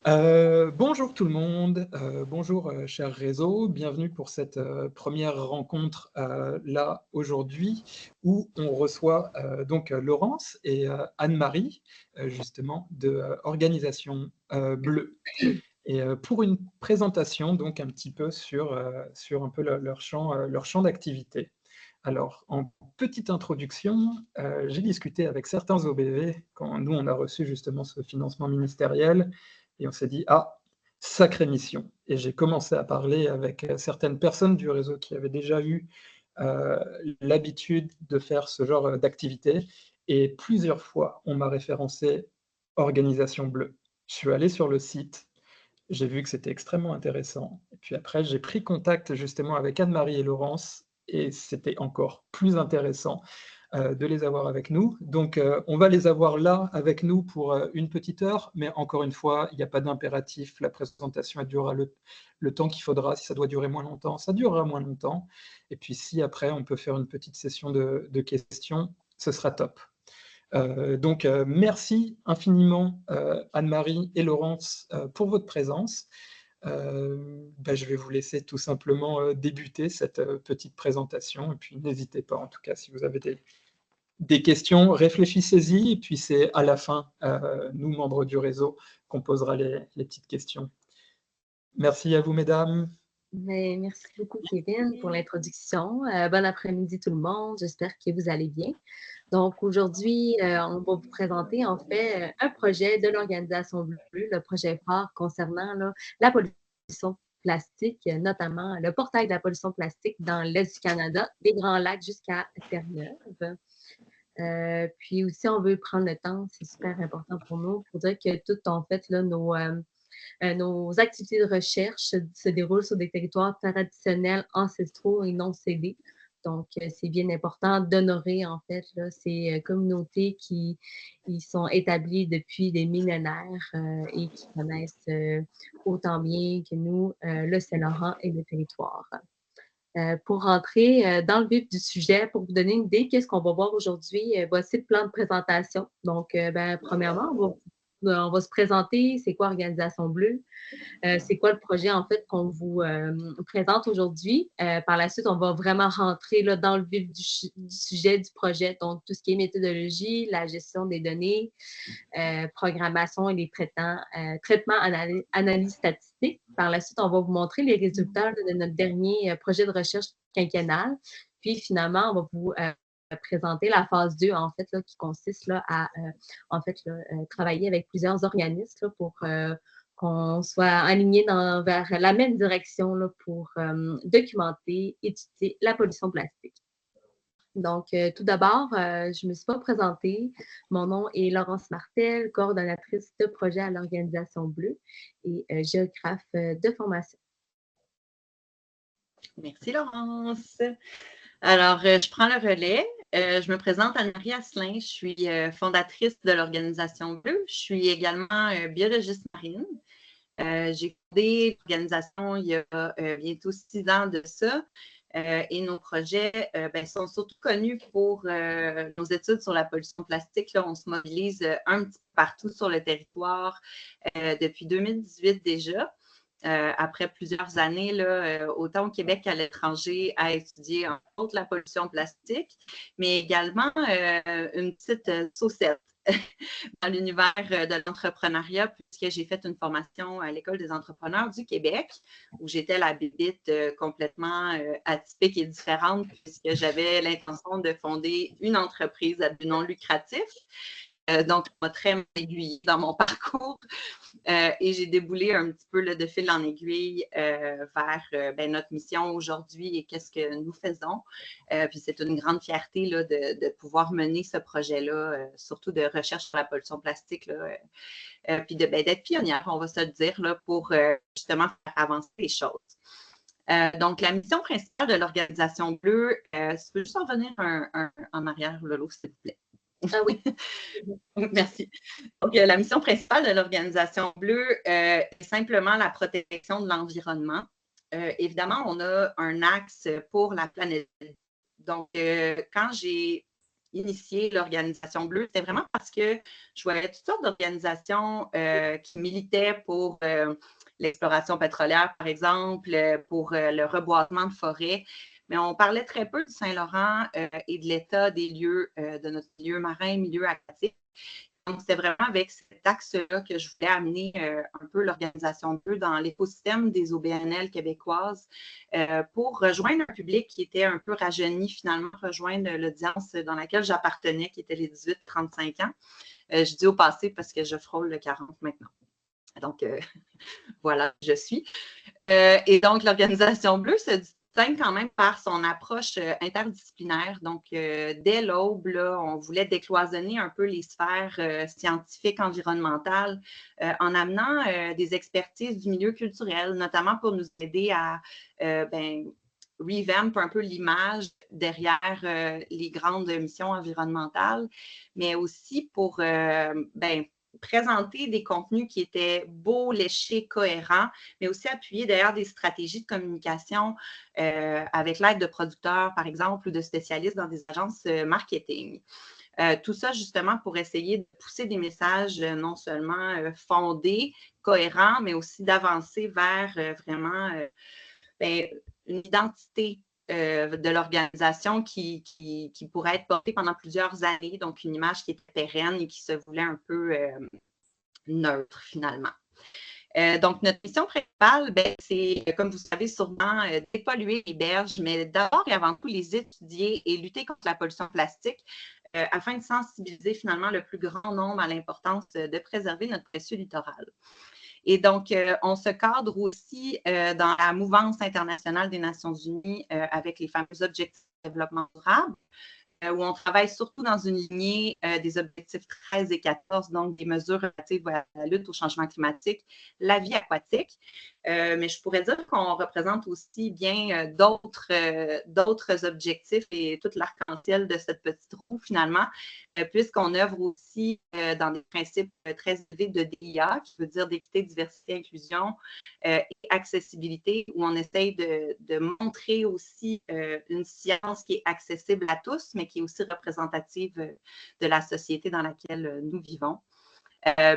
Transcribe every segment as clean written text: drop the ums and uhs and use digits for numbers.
Bonjour tout le monde, bonjour cher réseau, bienvenue pour cette première rencontre là aujourd'hui où on reçoit donc Laurence et Anne-Marie justement de Organisation Bleue. Et pour une présentation donc un petit peu sur un peu leur champ d'activité. Alors, en petite introduction, j'ai discuté avec certains OBV quand nous on a reçu justement ce financement ministériel et on s'est dit: «Ah, sacrée mission!» et j'ai commencé à parler avec certaines personnes du réseau qui avaient déjà eu euh, l'habitude de faire ce genre d'activité et plusieurs fois on m'a référencé Organisation Bleue. Je suis allé sur le site, j'ai vu que c'était extrêmement intéressant et puis après j'ai pris contact justement avec Anne-Marie et Laurence et c'était encore plus intéressant, de les avoir avec nous. Donc on va les avoir là avec nous pour, une petite heure, mais encore une fois, il n'y a pas d'impératif. La présentation, elle durera le temps qu'il faudra. Si ça doit durer moins longtemps, ça durera moins longtemps et puis si après on peut faire une petite session de questions, ce sera top. Donc, merci infiniment Anne-Marie et Laurence pour votre présence. Je vais vous laisser tout simplement débuter cette petite présentation et puis n'hésitez pas en tout cas si vous avez des questions, réfléchissez-y et puis c'est à la fin, nous membres du réseau, qu'on posera les petites questions. Merci à vous mesdames. Mais merci beaucoup, Kevin, pour l'introduction. Bon après-midi, tout le monde. J'espère que vous allez bien. Donc, aujourd'hui, on va vous présenter, en fait, un projet de l'Organisation Bleue, le projet phare concernant là, la pollution plastique, notamment le portail de la pollution plastique dans l'Est du Canada, des Grands Lacs jusqu'à Terre-Neuve. Puis aussi, on veut prendre le temps, c'est super important pour nous, pour dire que tout, en fait, là, nos activités de recherche se déroulent sur des territoires traditionnels, ancestraux et non cédés. Donc, c'est bien important d'honorer, en fait, là, ces communautés qui ils sont établies depuis des millénaires et qui connaissent autant bien que nous le Saint-Laurent et le territoire. Pour rentrer dans le vif du sujet, pour vous donner une idée, qu'est-ce qu'on va voir aujourd'hui? Voici le plan de présentation. Donc, premièrement, on va se présenter, c'est quoi Organisation Bleue? C'est quoi le projet en fait qu'on vous présente aujourd'hui. Par la suite, on va vraiment rentrer là, dans le vif du sujet du projet, donc tout ce qui est méthodologie, la gestion des données, programmation et les traitements, analyse statistique. Par la suite, on va vous montrer les résultats de notre dernier projet de recherche quinquennal. Puis finalement, on va vous présenter la phase 2, en fait, là, qui consiste là, à en fait, là, travailler avec plusieurs organismes là, pour qu'on soit aligné vers la même direction là, pour documenter, étudier la pollution plastique. Donc, tout d'abord, je ne me suis pas présentée. Mon nom est Laurence Martel, coordonnatrice de projet à l'Organisation Bleue et géographe de formation. Merci Laurence. Alors, je prends le relais. Je me présente Anne-Marie Asselin. Je suis fondatrice de l'Organisation Bleue. Je suis également biologiste marine. J'ai fondé l'organisation il y a bientôt 6 ans de ça. Et nos projets sont surtout connus pour nos études sur la pollution plastique. Là, on se mobilise un petit peu partout sur le territoire depuis 2018 déjà. Après plusieurs années, là, autant au Québec qu'à l'étranger, à étudier entre autres la pollution plastique, mais également une petite saucette dans l'univers de l'entrepreneuriat, puisque j'ai fait une formation à l'École des entrepreneurs du Québec, où j'étais la bébite complètement atypique et différente, puisque j'avais l'intention de fonder une entreprise à but non lucratif. Donc, ça m'a très aiguillée dans mon parcours et j'ai déboulé un petit peu là, de fil en aiguille vers notre mission aujourd'hui et qu'est-ce que nous faisons. Puis c'est une grande fierté là, de pouvoir mener ce projet-là, surtout de recherche sur la pollution plastique, là, puis d'être pionnière, on va se le dire, là, pour justement faire avancer les choses. Donc, la mission principale de l'Organisation Bleue, tu peux juste en revenir en arrière, Lolo, s'il vous plaît. Ah oui. Merci. Donc, la mission principale de l'Organisation Bleue est simplement la protection de l'environnement. Évidemment, on a un axe pour la planète. Donc, il initié l'Organisation Bleue, c'était vraiment parce que je voyais toutes sortes d'organisations qui militaient pour l'exploration pétrolière, par exemple, pour le reboisement de forêts. Mais on parlait très peu du Saint-Laurent et de l'état des lieux, de notre milieu marin, milieu aquatique. Donc, c'était vraiment avec cet axe-là que je voulais amener un peu l'Organisation Bleue dans l'écosystème des OBNL québécoises pour rejoindre un public qui était un peu rajeuni, finalement, rejoindre l'audience dans laquelle j'appartenais, qui était les 18-35 ans. Je dis au passé parce que je frôle le 40 maintenant. Donc, voilà, je suis. Et donc, l'Organisation Bleue se distingue quand même par son approche interdisciplinaire. Donc, dès l'aube, on voulait décloisonner un peu les sphères scientifiques, environnementales, en amenant des expertises du milieu culturel, notamment pour nous aider à revamp un peu l'image derrière les grandes missions environnementales, mais aussi pour présenter des contenus qui étaient beaux, léchés, cohérents, mais aussi appuyer derrière des stratégies de communication avec l'aide de producteurs, par exemple, ou de spécialistes dans des agences marketing. Tout ça, justement, pour essayer de pousser des messages non seulement fondés, cohérents, mais aussi d'avancer vers vraiment une identité de l'organisation qui pourrait être portée pendant plusieurs années, donc une image qui était pérenne et qui se voulait un peu neutre finalement. Donc, notre mission principale, c'est, comme vous savez sûrement, dépolluer les berges, mais d'abord et avant tout les étudier et lutter contre la pollution plastique afin de sensibiliser finalement le plus grand nombre à l'importance de préserver notre précieux littoral. Et donc, on se cadre aussi dans la mouvance internationale des Nations unies avec les fameux objectifs de développement durable, où on travaille surtout dans une lignée des objectifs 13 et 14, donc des mesures relatives à la lutte au changement climatique, la vie aquatique. Mais je pourrais dire qu'on représente aussi bien d'autres objectifs et toute l'arc-en-ciel de cette petite roue, finalement, puisqu'on œuvre aussi dans des principes très élevés de DIA, qui veut dire d'équité, diversité, inclusion et accessibilité, où on essaye de montrer aussi une science qui est accessible à tous, mais qui est aussi représentative de la société dans laquelle nous vivons.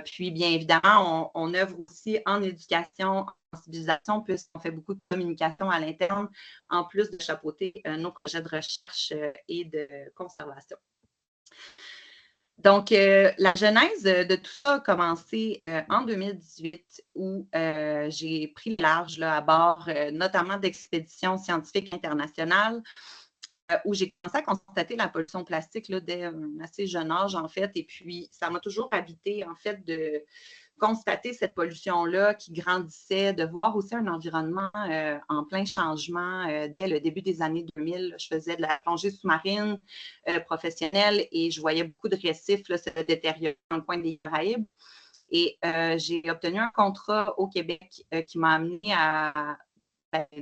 Puis, bien évidemment, on œuvre aussi en éducation, en sensibilisation, puisqu'on fait beaucoup de communication à l'interne, en plus de chapeauter nos projets de recherche et de conservation. Donc, la genèse de tout ça a commencé en 2018, où j'ai pris le large là, à bord, notamment d'expéditions scientifiques internationales, où j'ai commencé à constater la pollution plastique là, dès un assez jeune âge, en fait. Et puis, ça m'a toujours habité, en fait, de constater cette pollution-là qui grandissait, de voir aussi un environnement en plein changement. Dès le début des années 2000, je faisais de la plongée sous-marine professionnelle et je voyais beaucoup de récifs là, se détériorer dans le coin des Caraïbes. Et j'ai obtenu un contrat au Québec qui m'a amené à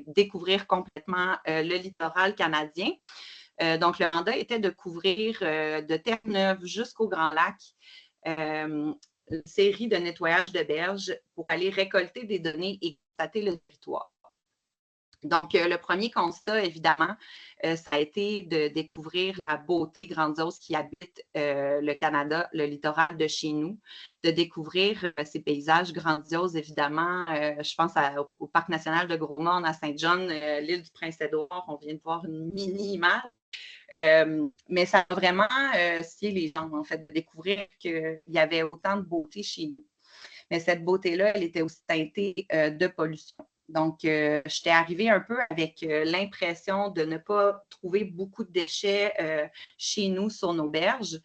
découvrir complètement le littoral canadien. Donc, le mandat était de couvrir de Terre-Neuve jusqu'au Grand Lac une série de nettoyage de berges pour aller récolter des données et constater le territoire. Donc, le premier constat, évidemment, ça a été de découvrir la beauté grandiose qui habite le Canada, le littoral de chez nous, de découvrir ces paysages grandioses, évidemment. Je pense au Parc national de Gros-Morne à Saint-John, l'île du Prince-Édouard, on vient de voir une mini-image. Mais ça a vraiment scié les gens, en fait, de découvrir qu'il y avait autant de beauté chez nous. Mais cette beauté-là, elle était aussi teintée de pollution. Donc, j'étais arrivée un peu avec l'impression de ne pas trouver beaucoup de déchets chez nous sur nos berges.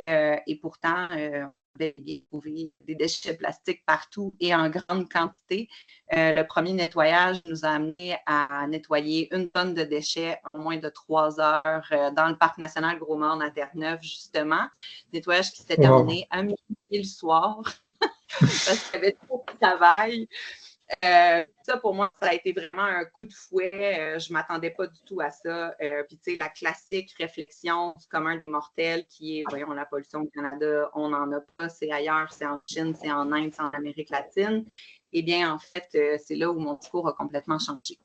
Et pourtant, on avait trouvé des déchets plastiques partout et en grande quantité. Le premier nettoyage nous a amené à nettoyer 1 tonne de déchets en moins de 3 heures dans le Parc national Gros-Morne à Terre-Neuve, justement. Nettoyage qui s'était terminé à minuit le soir parce qu'il y avait trop de travail. Ça, pour moi, ça a été vraiment un coup de fouet. Je ne m'attendais pas du tout à ça. Puis, tu sais, la classique réflexion du commun des mortels qui est, voyons, la pollution au Canada, on n'en a pas, c'est ailleurs, c'est en Chine, c'est en Inde, c'est en Amérique latine. Eh bien, en fait, c'est là où mon discours a complètement changé.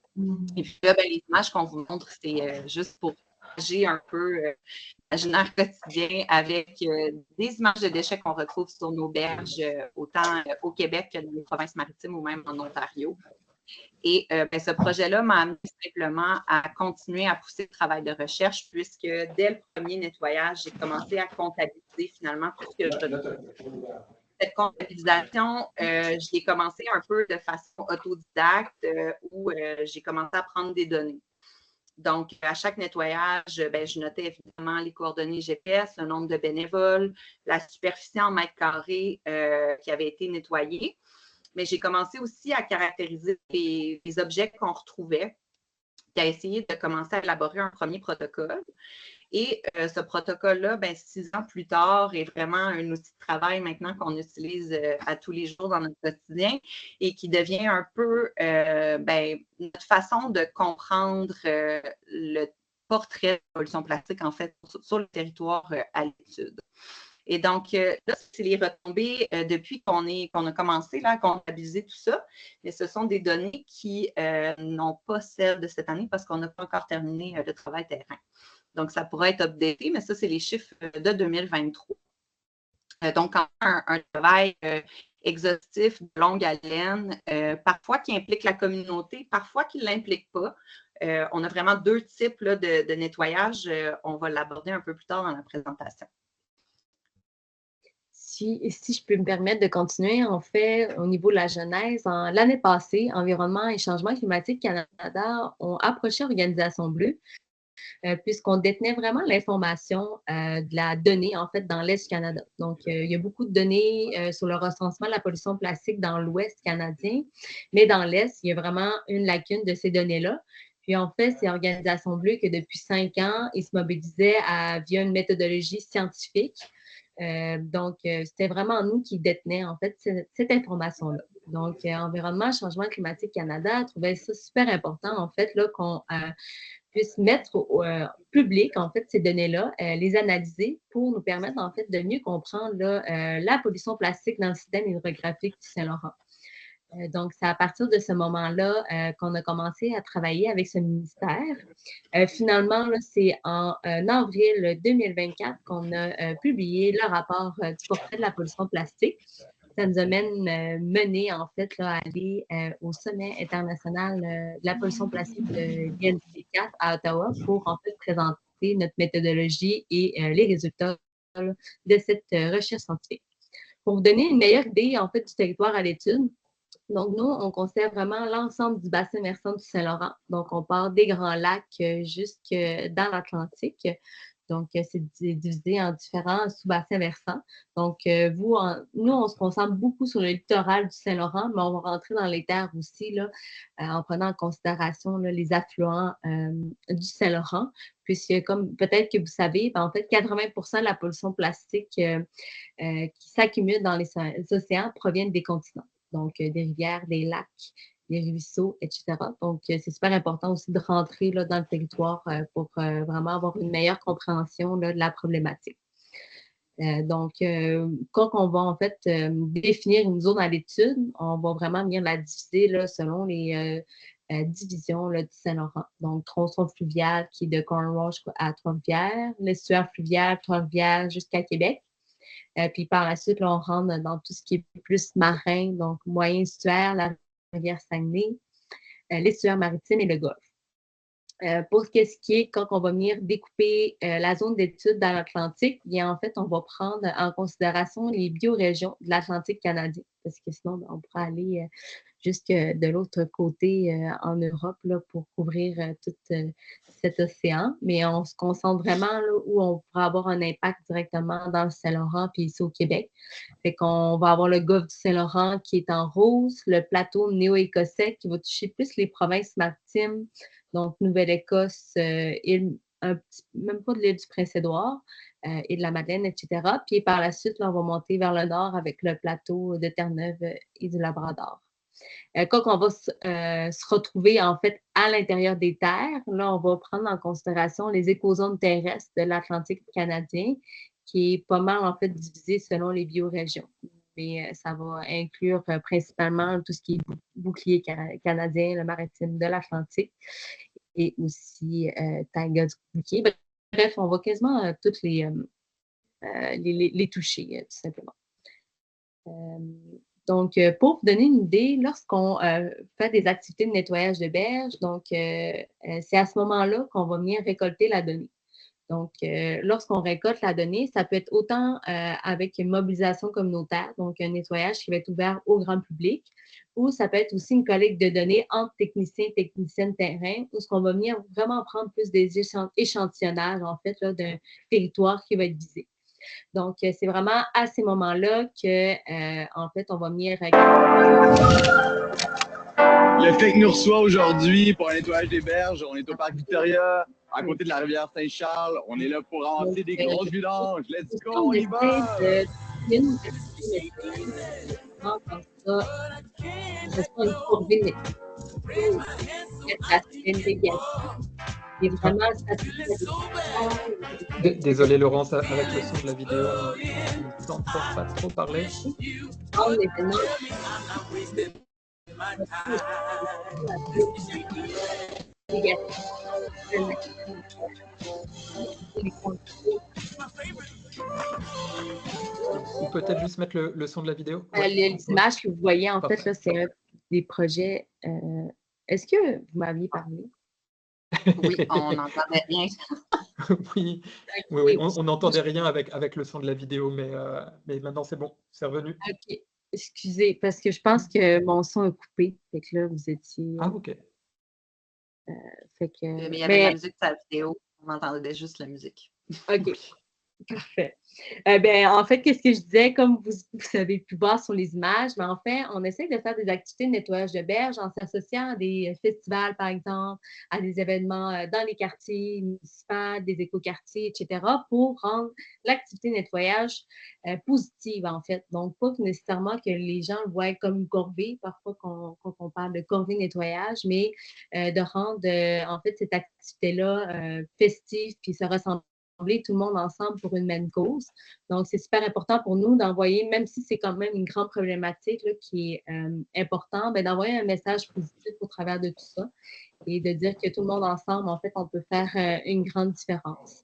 Et puis là, les images qu'on vous montre, c'est juste pour partager un peu l'imaginaire quotidien avec des images de déchets qu'on retrouve sur nos berges, autant au Québec que dans les provinces maritimes ou même en Ontario. Et ce projet-là m'a amené simplement à continuer à pousser le travail de recherche, puisque dès le premier nettoyage, j'ai commencé à comptabiliser finalement tout ce que je retrouvais. Cette comptabilisation, je l'ai commencé un peu de façon autodidacte, où j'ai commencé à prendre des données. Donc, à chaque nettoyage, je notais évidemment les coordonnées GPS, le nombre de bénévoles, la superficie en mètres carrés qui avait été nettoyée. Mais j'ai commencé aussi à caractériser les objets qu'on retrouvait, et à essayer de commencer à élaborer un premier protocole. Et ce protocole-là, 6 ans plus tard, est vraiment un outil de travail maintenant qu'on utilise à tous les jours dans notre quotidien et qui devient un peu notre façon de comprendre le portrait de la pollution plastique, en fait, sur le territoire à l'étude. Et donc, là, c'est les retombées depuis qu'on a commencé là, à comptabiliser tout ça. Mais ce sont des données qui n'ont pas celles de cette année parce qu'on n'a pas encore terminé le travail terrain. Donc, ça pourrait être updaté, mais ça, c'est les chiffres de 2023. Donc, un travail exhaustif, de longue haleine, parfois qui implique la communauté, parfois qui ne l'implique pas. On a vraiment deux types là, de nettoyage. On va l'aborder un peu plus tard dans la présentation. Si je peux me permettre de continuer, en fait, au niveau de la genèse, l'année passée, Environnement et Changement climatique Canada ont approché Organisation Bleue puisqu'on détenait vraiment l'information de la donnée, en fait, dans l'Est du Canada. Donc, il y a beaucoup de données sur le recensement de la pollution plastique dans l'Ouest canadien, mais dans l'Est, il y a vraiment une lacune de ces données-là. Puis, en fait, c'est Organisation Bleue que depuis 5 ans, ils se mobilisaient via une méthodologie scientifique. Donc, c'était vraiment nous qui détenions, en fait, cette information-là. Donc, Environnement, Changement climatique Canada trouvait ça super important, en fait, là, qu'on puisse mettre au public, en fait, ces données-là, les analyser pour nous permettre, en fait, de mieux comprendre là, la pollution plastique dans le système hydrographique du Saint-Laurent. Donc, c'est à partir de ce moment-là qu'on a commencé à travailler avec ce ministère. Finalement, là, c'est en avril 2024 qu'on a publié le rapport du portrait de la pollution plastique. Ça nous a mené, en fait, là, à aller au sommet international de la pollution plastique de l'INC4 à Ottawa pour, en fait, présenter notre méthodologie et les résultats là, de cette recherche scientifique. Pour vous donner une meilleure idée, en fait, du territoire à l'étude, donc, nous, on considère vraiment l'ensemble du bassin versant du Saint-Laurent. Donc, on part des Grands Lacs jusque dans l'Atlantique. Donc, c'est divisé en différents sous-bassins versants. Donc, nous, on se concentre beaucoup sur le littoral du Saint-Laurent, mais on va rentrer dans les terres aussi, là, en prenant en considération là, les affluents du Saint-Laurent, puisque, comme peut-être que vous savez, en fait, 80% de la pollution plastique qui s'accumule dans les océans proviennent des continents. Donc, des rivières, des lacs, des ruisseaux, etc. Donc, c'est super important aussi de rentrer là, dans le territoire pour vraiment avoir une meilleure compréhension là, de la problématique. Donc, quand on va en fait définir une zone à l'étude, on va vraiment venir la diviser là, selon les divisions là, du Saint-Laurent. Donc, tronçon fluvial qui est de Cornwall à Trois-Rivières, l'estuaire fluvial, Trois-Rivières jusqu'à Québec. Puis par la suite, là, on rentre dans tout ce qui est plus marin, donc moyen estuaire, la rivière Saguenay, l'estuaire maritime et le golfe. Pour ce qui est quand on va venir découper la zone d'étude dans l'Atlantique, bien en fait, on va prendre en considération les biorégions de l'Atlantique canadien, parce que sinon, on pourrait aller jusque de l'autre côté en Europe là, pour couvrir tout cet océan. Mais on se concentre vraiment là, où on pourra avoir un impact directement dans le Saint-Laurent puis ici au Québec. Fait qu'on va avoir le golfe du Saint-Laurent qui est en rose, le plateau néo-écossais qui va toucher plus les provinces maritimes, donc Nouvelle-Écosse, même pas de l'île du Prince-Édouard et de la Madeleine, etc. Puis par la suite, là, on va monter vers le nord avec le plateau de Terre-Neuve et du Labrador. Quand on va se retrouver en fait à l'intérieur des terres, là, on va prendre en considération les écozones terrestres de l'Atlantique canadien, qui est pas mal en fait divisé selon les biorégions. Mais ça va inclure principalement tout ce qui est bouclier canadien, le maritime de l'Atlantique. et aussi Taiga du Bouquet. Bref, on va quasiment toutes les toucher, tout simplement. Donc, pour vous donner une idée, lorsqu'on fait des activités de nettoyage de berge, donc c'est à ce moment-là qu'on va venir récolter la donnée. Donc, lorsqu'on récolte la donnée, ça peut être autant avec une mobilisation communautaire, donc un nettoyage qui va être ouvert au grand public, ou ça peut être aussi une collecte de données entre techniciens et techniciennes de terrain, où ce qu'on va venir vraiment prendre plus des échantillonnages, en fait, d'un territoire qui va être visé. Donc, c'est vraiment à ces moments-là que, en fait, on va venir... Le FEC nous reçoit aujourd'hui pour un nettoyage des berges. On est au parc Victoria, à côté de la rivière Saint-Charles. On est là pour ramasser des grosses vidanges. Let's go, on y va! Désolé Laurence, avec le son de la vidéo, on ne t'entend pas trop parler. Ou peut-être juste mettre le son de la vidéo. Les images que vous voyez, en fait, là, c'est des projets. Est-ce que vous m'aviez parlé? Oui, on n'entendait rien. Oui, on n'entendait rien avec le son de la vidéo, mais maintenant c'est bon, c'est revenu. OK, excusez, parce que je pense que mon son a coupé. Fait que là, vous étiez... Ah, OK. Fait que... Mais il y avait de la musique sur la vidéo, on entendait juste la musique. OK. Parfait. En fait, qu'est-ce que je disais, comme vous avez pu voir sur les images, mais en fait, on essaie de faire des activités de nettoyage de berges en s'associant à des festivals, par exemple, à des événements dans les quartiers municipaux, des écoquartiers, etc., pour rendre l'activité de nettoyage positive, en fait. Donc, pas nécessairement que les gens le voient comme une corvée, parfois quand on parle de corvée nettoyage, mais de rendre, en fait, cette activité-là festive, puis se ressembler tout le monde ensemble pour une même cause. Donc, c'est super important pour nous d'envoyer, même si c'est quand même une grande problématique là, qui est importante, d'envoyer un message positif au travers de tout ça et de dire que tout le monde ensemble, en fait, on peut faire une grande différence.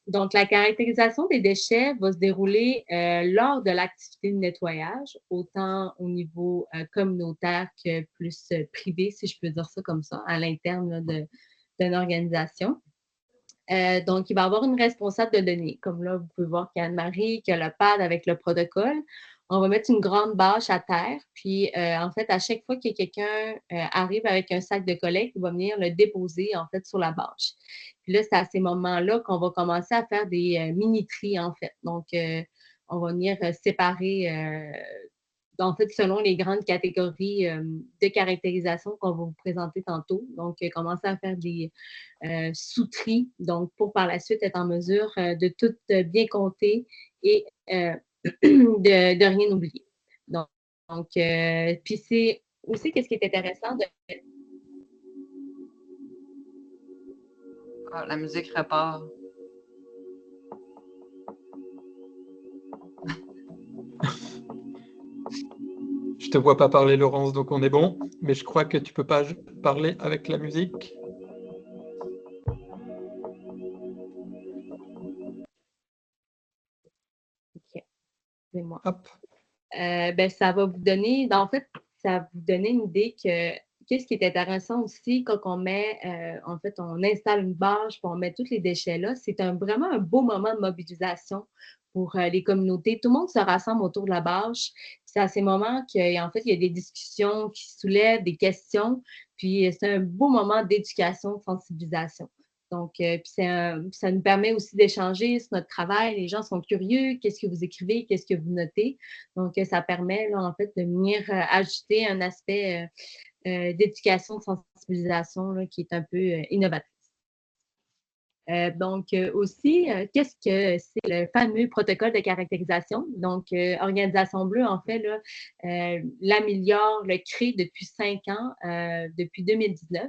Donc, la caractérisation des déchets va se dérouler lors de l'activité de nettoyage, autant au niveau communautaire que plus privé, si je peux dire ça comme ça, à l'interne d'une organisation. Donc, il va y avoir une responsable de données. Comme là, vous pouvez voir qu'il y a Anne-Marie, qui a le pad avec le protocole. On va mettre une grande bâche à terre. Puis, en fait, à chaque fois que quelqu'un arrive avec un sac de collecte, il va venir le déposer, en fait, sur la bâche. Puis là, c'est à ces moments-là qu'on va commencer à faire des mini-tris, en fait. Donc, on va venir séparer en fait, selon les grandes catégories de caractérisation qu'on va vous présenter tantôt. Donc, commencer à faire des sous-tris, donc pour par la suite être en mesure de tout bien compter et de rien oublier. Donc puis c'est aussi qu'est-ce qui est intéressant de... Ah, la musique repart. Je te vois pas parler, Laurence, donc on est bon. Mais je crois que tu peux pas parler avec la musique. OK. C'est moi. Hop. Ça va vous donner... En fait, ça va vous donner une idée que qu'est-ce qui est intéressant aussi quand on met... en fait, on installe une bâche puis on met tous les déchets là. C'est vraiment un beau moment de mobilisation pour les communautés. Tout le monde se rassemble autour de la bâche. C'est à ces moments qu'en fait, il y a des discussions qui soulèvent des questions. Puis, c'est un beau moment d'éducation, de sensibilisation. Donc, puis ça nous permet aussi d'échanger sur notre travail. Les gens sont curieux. Qu'est-ce que vous écrivez? Qu'est-ce que vous notez? Donc, ça permet, là, en fait, de venir ajouter un aspect d'éducation, de sensibilisation là, qui est un peu innovatrice. Donc, aussi, qu'est-ce que c'est le fameux protocole de caractérisation? Donc, Organisation Bleue, en fait, l'améliore, le crée depuis 5 ans, depuis 2019.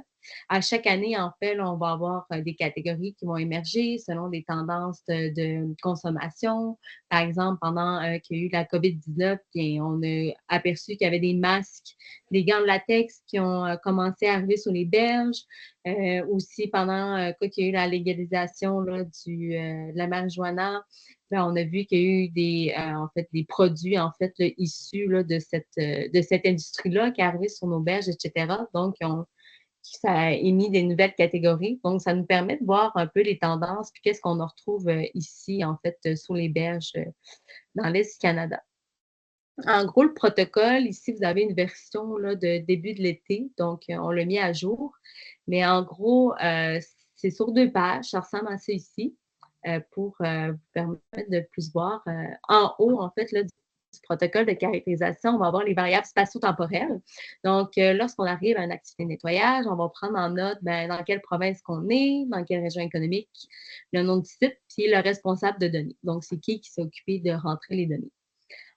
À chaque année, en fait, là, on va avoir des catégories qui vont émerger selon des tendances de consommation. Par exemple, pendant qu'il y a eu la COVID-19, bien, on a aperçu qu'il y avait des masques, des gants de latex qui ont commencé à arriver sur les berges. Aussi, pendant qu'il y a eu la légalisation là, de la marijuana, là, on a vu qu'il y a eu en fait, des produits en fait, là, issus là, de cette industrie-là qui est arrivée sur nos berges, etc. Donc, ça a émis des nouvelles catégories. Donc, ça nous permet de voir un peu les tendances, puis qu'est-ce qu'on en retrouve ici, en fait, sur les berges dans l'Est du Canada. En gros, le protocole, ici, vous avez une version là, de début de l'été, donc on l'a mis à jour. Mais en gros, c'est sur 2 pages, ça ressemble à ça ici, pour vous permettre de plus voir. En haut, en fait, là, du protocole de caractérisation, on va avoir les variables spatio-temporelles. Donc, lorsqu'on arrive à une activité de nettoyage, on va prendre en note dans quelle province qu'on est, dans quelle région économique, le nom du site, puis le responsable de données. Donc, c'est qui s'est occupé de rentrer les données.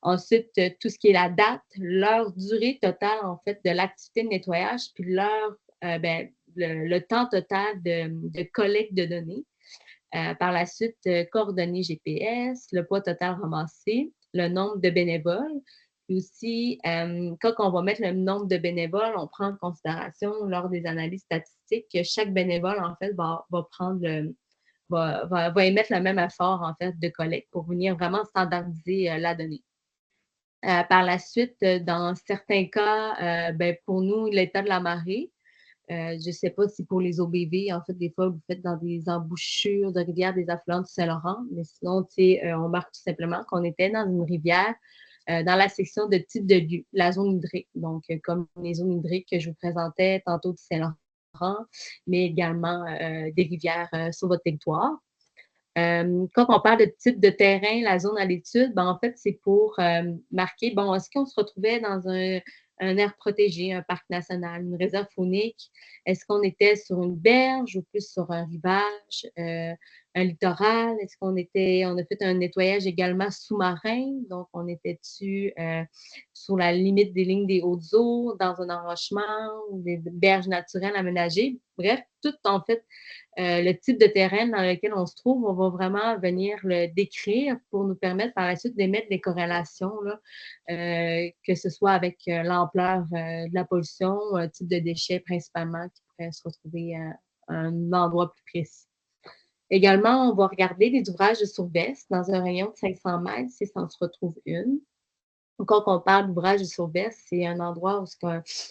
Ensuite, tout ce qui est la date, l'heure, durée totale, en fait, de l'activité de nettoyage, puis l'heure, le temps total de collecte de données. Par la suite, coordonnées GPS, le poids total ramassé, le nombre de bénévoles. Puis aussi, quand on va mettre le nombre de bénévoles, on prend en considération lors des analyses statistiques que chaque bénévole, en fait, va émettre le même effort, en fait, de collecte pour venir vraiment standardiser la donnée. Par la suite, dans certains cas, pour nous, l'état de la marée, je ne sais pas si pour les OBV, en fait, des fois, vous faites dans des embouchures de rivières des affluents du Saint-Laurent, mais sinon, on marque tout simplement qu'on était dans une rivière dans la section de type de lieu, la zone hydrique. Donc, comme les zones hydriques que je vous présentais tantôt du Saint-Laurent, mais également des rivières sur votre territoire. Quand on parle de type de terrain, la zone à l'étude, en fait, c'est pour marquer, est-ce qu'on se retrouvait dans un aire protégé, un parc national, une réserve faunique? Est-ce qu'on était sur une berge ou plus sur un rivage, un littoral? Est-ce on a fait un nettoyage également sous-marin? Donc, on était-tu sur la limite des lignes des hautes eaux, dans un enrochement ou des berges naturelles aménagées? Bref, tout en fait, le type de terrain dans lequel on se trouve, on va vraiment venir le décrire pour nous permettre par la suite d'émettre des corrélations, là, que ce soit avec l'ampleur de la pollution, un type de déchets principalement qui pourrait se retrouver à un endroit plus précis. Également, on va regarder les ouvrages de surveillance dans un rayon de 500 mètres si ça en se retrouve une. Quand on parle d'ouvrage de surveillance, c'est un endroit où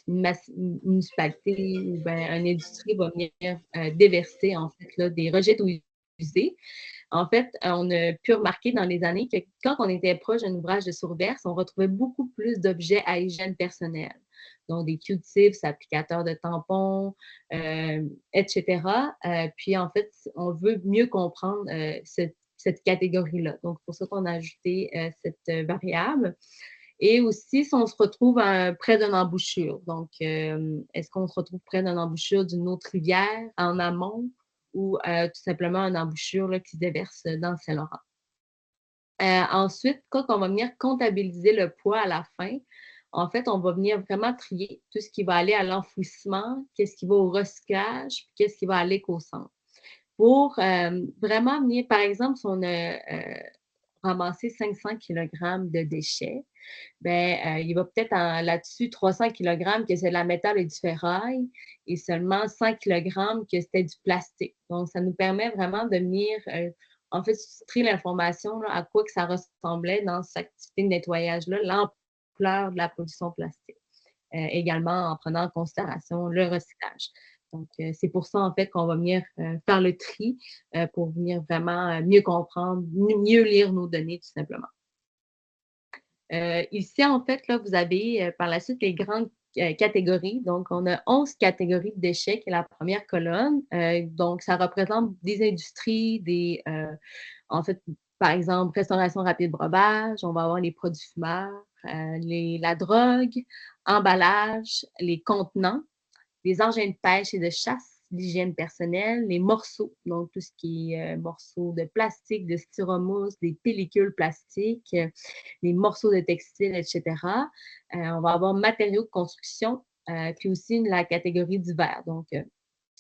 une municipalité ou une industrie va venir déverser en fait là, des rejets d'eau usée. En fait, on a pu remarquer dans les années que quand on était proche d'un ouvrage de surveillance, on retrouvait beaucoup plus d'objets à hygiène personnelle. Donc, des Q-tips, applicateurs de tampons, etc. Puis, en fait, on veut mieux comprendre cette catégorie-là. Donc, c'est pour ça qu'on a ajouté cette variable. Et aussi, si on se retrouve près d'une embouchure. Donc, est-ce qu'on se retrouve près d'une embouchure d'une autre rivière en amont ou tout simplement une embouchure là, qui se déverse dans le Saint-Laurent? Ensuite, quand on va venir comptabiliser le poids à la fin, en fait, on va venir vraiment trier tout ce qui va aller à l'enfouissement, qu'est-ce qui va au recyclage, puis qu'est-ce qui va aller qu'au centre. Pour vraiment venir, par exemple, si on a ramassé 500 kg de déchets, il va peut-être là-dessus 300 kg que c'est de la métal et du ferraille et seulement 100 kg que c'était du plastique. Donc, ça nous permet vraiment de venir, en fait, soustrer l'information à quoi que ça ressemblait dans cette activité de nettoyage-là, l'ampleur de la pollution plastique. Également en prenant en considération le recyclage. Donc, c'est pour ça, en fait, qu'on va venir faire le tri pour venir vraiment mieux comprendre, mieux lire nos données, tout simplement. Ici, en fait, là, vous avez par la suite les grandes catégories. Donc, on a 11 catégories de déchets, qui est la première colonne. Donc, ça représente des industries, en fait, par exemple, restauration rapide, breuvage. On va avoir les produits fumeurs, la drogue, emballage, les contenants, les engins de pêche et de chasse, l'hygiène personnelle, les morceaux, donc tout ce qui est morceaux de plastique, de styromousse, des pellicules plastiques, les morceaux de textile, etc. On va avoir matériaux de construction, puis aussi la catégorie du verre, donc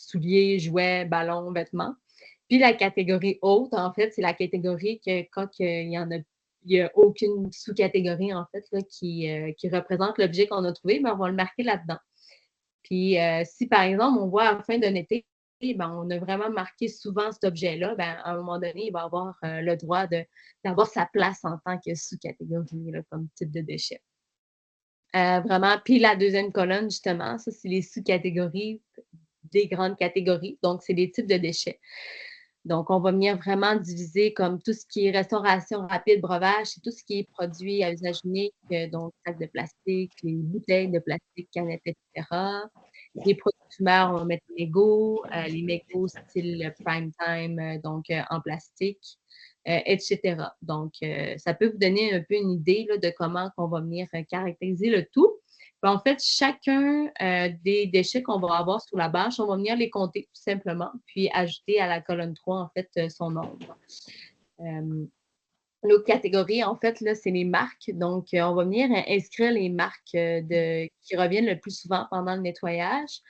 souliers, jouets, ballons, vêtements. Puis la catégorie haute, en fait, c'est la catégorie que quand il y a aucune sous-catégorie, en fait, là, qui représente l'objet qu'on a trouvé, mais on va le marquer là-dedans. Puis si, par exemple, on voit à la fin d'un été, ben, on a vraiment marqué souvent cet objet-là, ben, à un moment donné, il va avoir le droit d'avoir sa place en tant que sous-catégorie, là, comme type de déchet. Vraiment. Puis la deuxième colonne, justement, ça, c'est les sous-catégories des grandes catégories. Donc, c'est des types de déchets. Donc, on va venir vraiment diviser comme tout ce qui est restauration rapide, breuvage, c'est tout ce qui est produit à usage unique, donc sacs de plastique, les bouteilles de plastique, canettes, etc. Les produits fumeurs, on va mettre les mégots style prime time, donc en plastique, etc. Donc, ça peut vous donner un peu une idée là, de comment on va venir caractériser le tout. Puis, en fait, chacun des déchets qu'on va avoir sur la bâche, on va venir les compter tout simplement, puis ajouter à la colonne 3, en fait, son nombre. L'autre catégorie, en fait, là, c'est les marques. Donc, on va venir inscrire les marques qui reviennent le plus souvent pendant le nettoyage.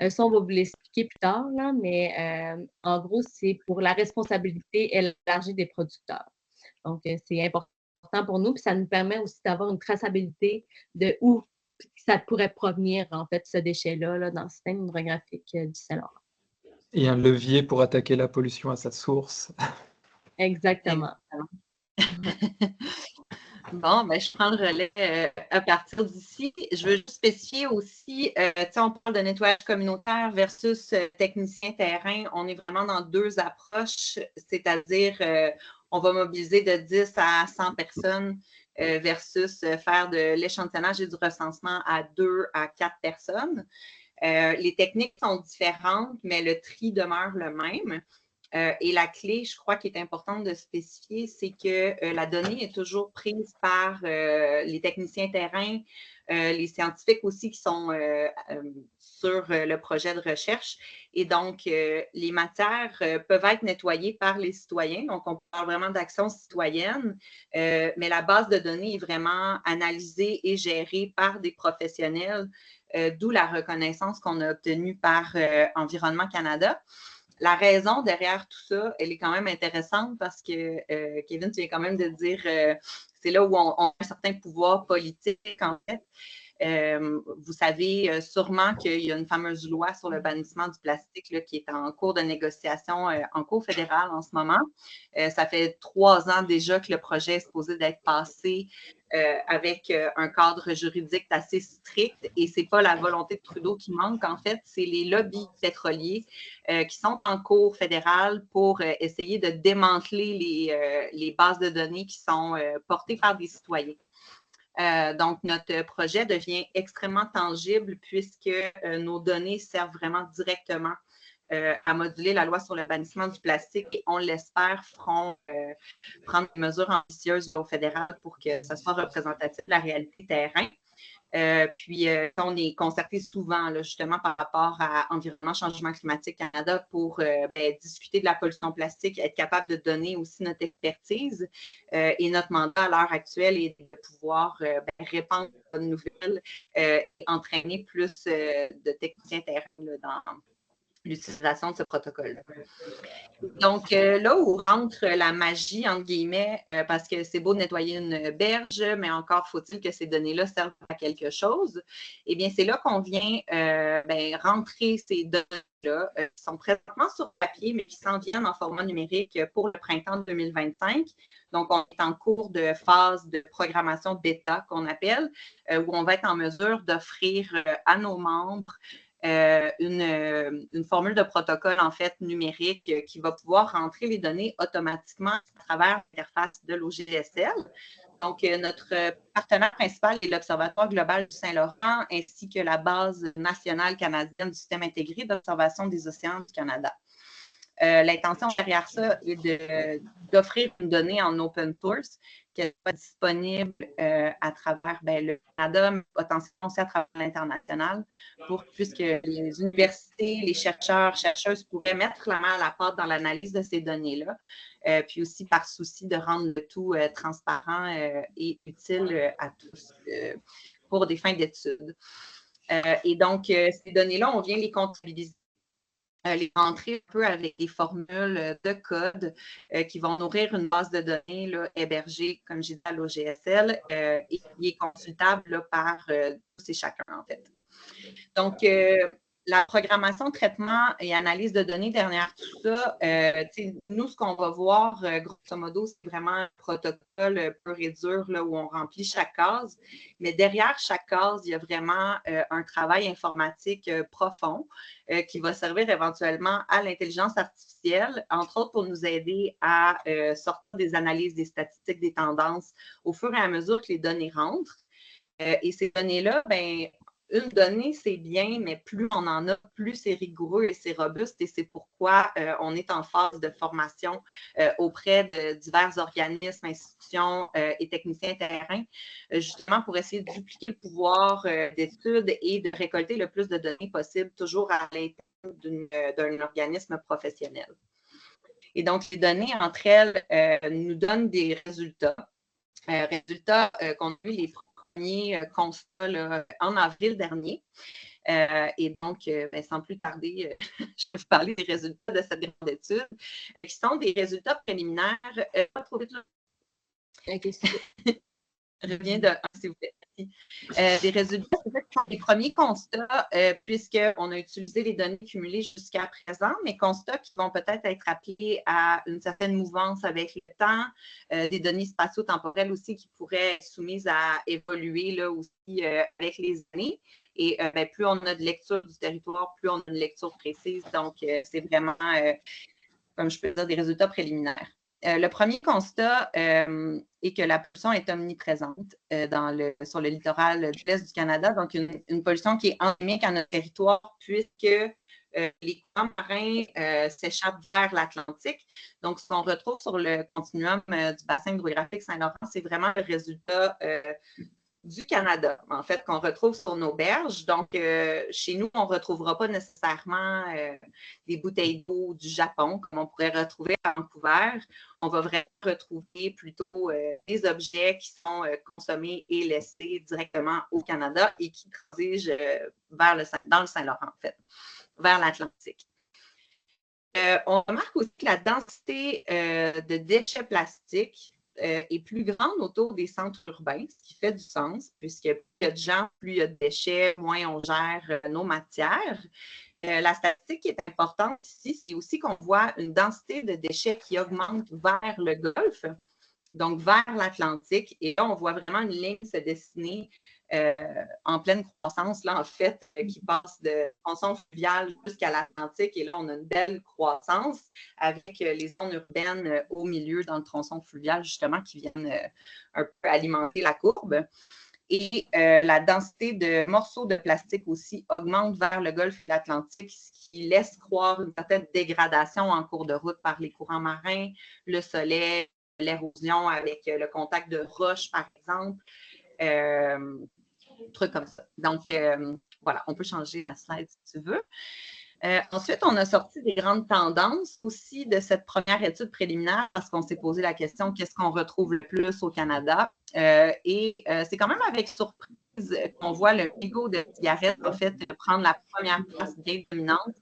Ça, on va vous l'expliquer plus tard, là, mais en gros, c'est pour la responsabilité élargie des producteurs. Donc, c'est important pour nous, puis ça nous permet aussi d'avoir une traçabilité de où ça pourrait provenir, en fait, ce déchet-là, là, dans le système hydrographique du Saint-Laurent. Et un levier pour attaquer la pollution à sa source. Exactement. Bon, ben, je prends le relais à partir d'ici. Je veux juste spécifier aussi, on parle de nettoyage communautaire versus technicien terrain. On est vraiment dans deux approches, c'est-à-dire on va mobiliser de 10 à 100 personnes versus faire de l'échantillonnage et du recensement à 2 à 4 personnes. Les techniques sont différentes, mais le tri demeure le même. Et la clé, je crois, qui est importante de spécifier, c'est que la donnée est toujours prise par les techniciens terrain, les scientifiques aussi qui sont sur le projet de recherche. Et donc, les matières peuvent être nettoyées par les citoyens. Donc, on parle vraiment d'action citoyenne, mais la base de données est vraiment analysée et gérée par des professionnels, d'où la reconnaissance qu'on a obtenue par Environnement Canada. La raison derrière tout ça, elle est quand même intéressante parce que, Kevin, tu viens quand même de dire, c'est là où on a un certain pouvoir politique, en fait. Vous savez sûrement qu'il y a une fameuse loi sur le bannissement du plastique là, qui est en cours de négociation en cours fédéral en ce moment. Ça fait 3 ans déjà que le projet est supposé d'être passé avec un cadre juridique assez strict et ce n'est pas la volonté de Trudeau qui manque, en fait, c'est les lobbies pétroliers qui sont en cours fédéral pour essayer de démanteler les bases de données qui sont portées par des citoyens. Donc, notre projet devient extrêmement tangible puisque nos données servent vraiment directement à moduler la loi sur le bannissement du plastique et on l'espère feront prendre des mesures ambitieuses au fédéral pour que ça soit représentatif de la réalité terrain. Puis, on est concerté souvent là, justement par rapport à Environnement Changement Climatique Canada pour discuter de la pollution plastique, être capable de donner aussi notre expertise. Et notre mandat à l'heure actuelle est de pouvoir répandre de bonnes nouvelles et entraîner plus de techniciens terrain là, dans l'utilisation de ce protocole. Donc, là où rentre la magie, entre guillemets, parce que c'est beau de nettoyer une berge, mais encore faut-il que ces données-là servent à quelque chose, eh bien, c'est là qu'on vient rentrer ces données-là, qui sont présentement sur papier, mais qui s'en viennent en format numérique pour le printemps 2025. Donc, on est en cours de phase de programmation bêta, qu'on appelle, où on va être en mesure d'offrir à nos membres une formule de protocole, en fait, numérique qui va pouvoir rentrer les données automatiquement à travers l'interface de l'OGSL. Donc, notre partenaire principal est l'Observatoire global du Saint-Laurent ainsi que la base nationale canadienne du système intégré d'observation des océans du Canada. L'intention derrière ça est d'offrir une donnée en open source qui soit disponible à travers le Canada, mais potentiellement aussi à travers l'international, puisque les universités, les chercheurs, chercheuses pourraient mettre la main à la pâte dans l'analyse de ces données-là, puis aussi par souci de rendre le tout transparent et utile à tous pour des fins d'études. Et donc, ces données-là, on vient les comptabiliser les rentrer un peu avec des formules de code qui vont nourrir une base de données là, hébergée, comme j'ai dit, à l'OGSL et qui est consultable là, par tous et chacun, en fait. Donc, la programmation, traitement et analyse de données derrière tout ça, nous, ce qu'on va voir, grosso modo, c'est vraiment un protocole pur et dur là, où on remplit chaque case. Mais derrière chaque case, il y a vraiment un travail informatique profond qui va servir éventuellement à l'intelligence artificielle, entre autres pour nous aider à sortir des analyses, des statistiques, des tendances au fur et à mesure que les données rentrent. Et ces données-là, bien, une donnée, c'est bien, mais plus on en a, plus c'est rigoureux et c'est robuste. Et c'est pourquoi on est en phase de formation auprès de divers organismes, institutions et techniciens terrain, justement pour essayer de dupliquer le pouvoir d'études et de récolter le plus de données possible, toujours à l'intérieur d'un organisme professionnel. Et donc, les données entre elles nous donnent des résultats. Résultats qu'on a eu les premier constat là, en avril dernier. Et donc, sans plus tarder, je vais vous parler des résultats de cette grande étude, qui sont des résultats préliminaires. Pas trop vite, là. Reviens de s'il vous plaît. Des résultats, les premiers constats, puisqu'on a utilisé les données cumulées jusqu'à présent, mais constats qui vont peut-être être appelés à une certaine mouvance avec le temps, des données spatio-temporelles aussi qui pourraient être soumises à évoluer là, aussi avec les années. Et bien, plus on a de lecture du territoire, plus on a une lecture précise. Donc, c'est vraiment, comme je peux dire, des résultats préliminaires. Le premier constat est que la pollution est omniprésente sur le littoral de l'Est du Canada, donc une pollution qui est endémique à notre territoire puisque les courants marins s'échappent vers l'Atlantique. Donc, ce qu'on retrouve sur le continuum du bassin hydrographique Saint-Laurent, c'est vraiment le résultat du Canada, en fait, qu'on retrouve sur nos berges. Donc, chez nous, on ne retrouvera pas nécessairement des bouteilles d'eau du Japon, comme on pourrait retrouver à Vancouver. On va vraiment retrouver plutôt des objets qui sont consommés et laissés directement au Canada et qui transigent dans le Saint-Laurent, en fait, vers l'Atlantique. On remarque aussi que la densité de déchets plastiques est plus grande autour des centres urbains, ce qui fait du sens, puisque plus il y a de gens, plus il y a de déchets, moins on gère nos matières. La statistique qui est importante ici, c'est aussi qu'on voit une densité de déchets qui augmente vers le Golfe, donc vers l'Atlantique. Et là, on voit vraiment une ligne se dessiner en pleine croissance, là, en fait, qui passe de tronçon fluvial jusqu'à l'Atlantique. Et là, on a une belle croissance avec les zones urbaines au milieu dans le tronçon fluvial, justement, qui viennent un peu alimenter la courbe. Et la densité de morceaux de plastique aussi augmente vers le Golfe et l'Atlantique, ce qui laisse croire une certaine dégradation en cours de route par les courants marins, le soleil, l'érosion avec le contact de roches, par exemple, trucs comme ça. Donc, voilà, on peut changer la slide si tu veux. Ensuite, on a sorti des grandes tendances aussi de cette première étude préliminaire parce qu'on s'est posé la question qu'est-ce qu'on retrouve le plus au Canada? Et c'est quand même avec surprise qu'on voit le mégot de cigarette en fait prendre la première place bien dominante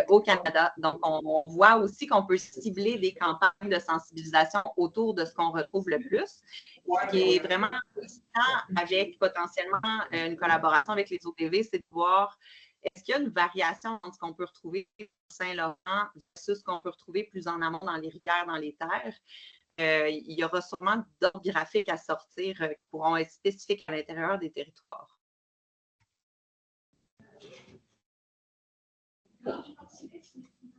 au Canada. Donc, on voit aussi qu'on peut cibler des campagnes de sensibilisation autour de ce qu'on retrouve le plus, ce qui est vraiment important avec potentiellement une collaboration avec les OPV, c'est de voir est-ce qu'il y a une variation entre ce qu'on peut retrouver au Saint-Laurent versus ce qu'on peut retrouver plus en amont dans les rivières, dans les terres. Il y aura sûrement d'autres graphiques à sortir qui pourront être spécifiques à l'intérieur des territoires.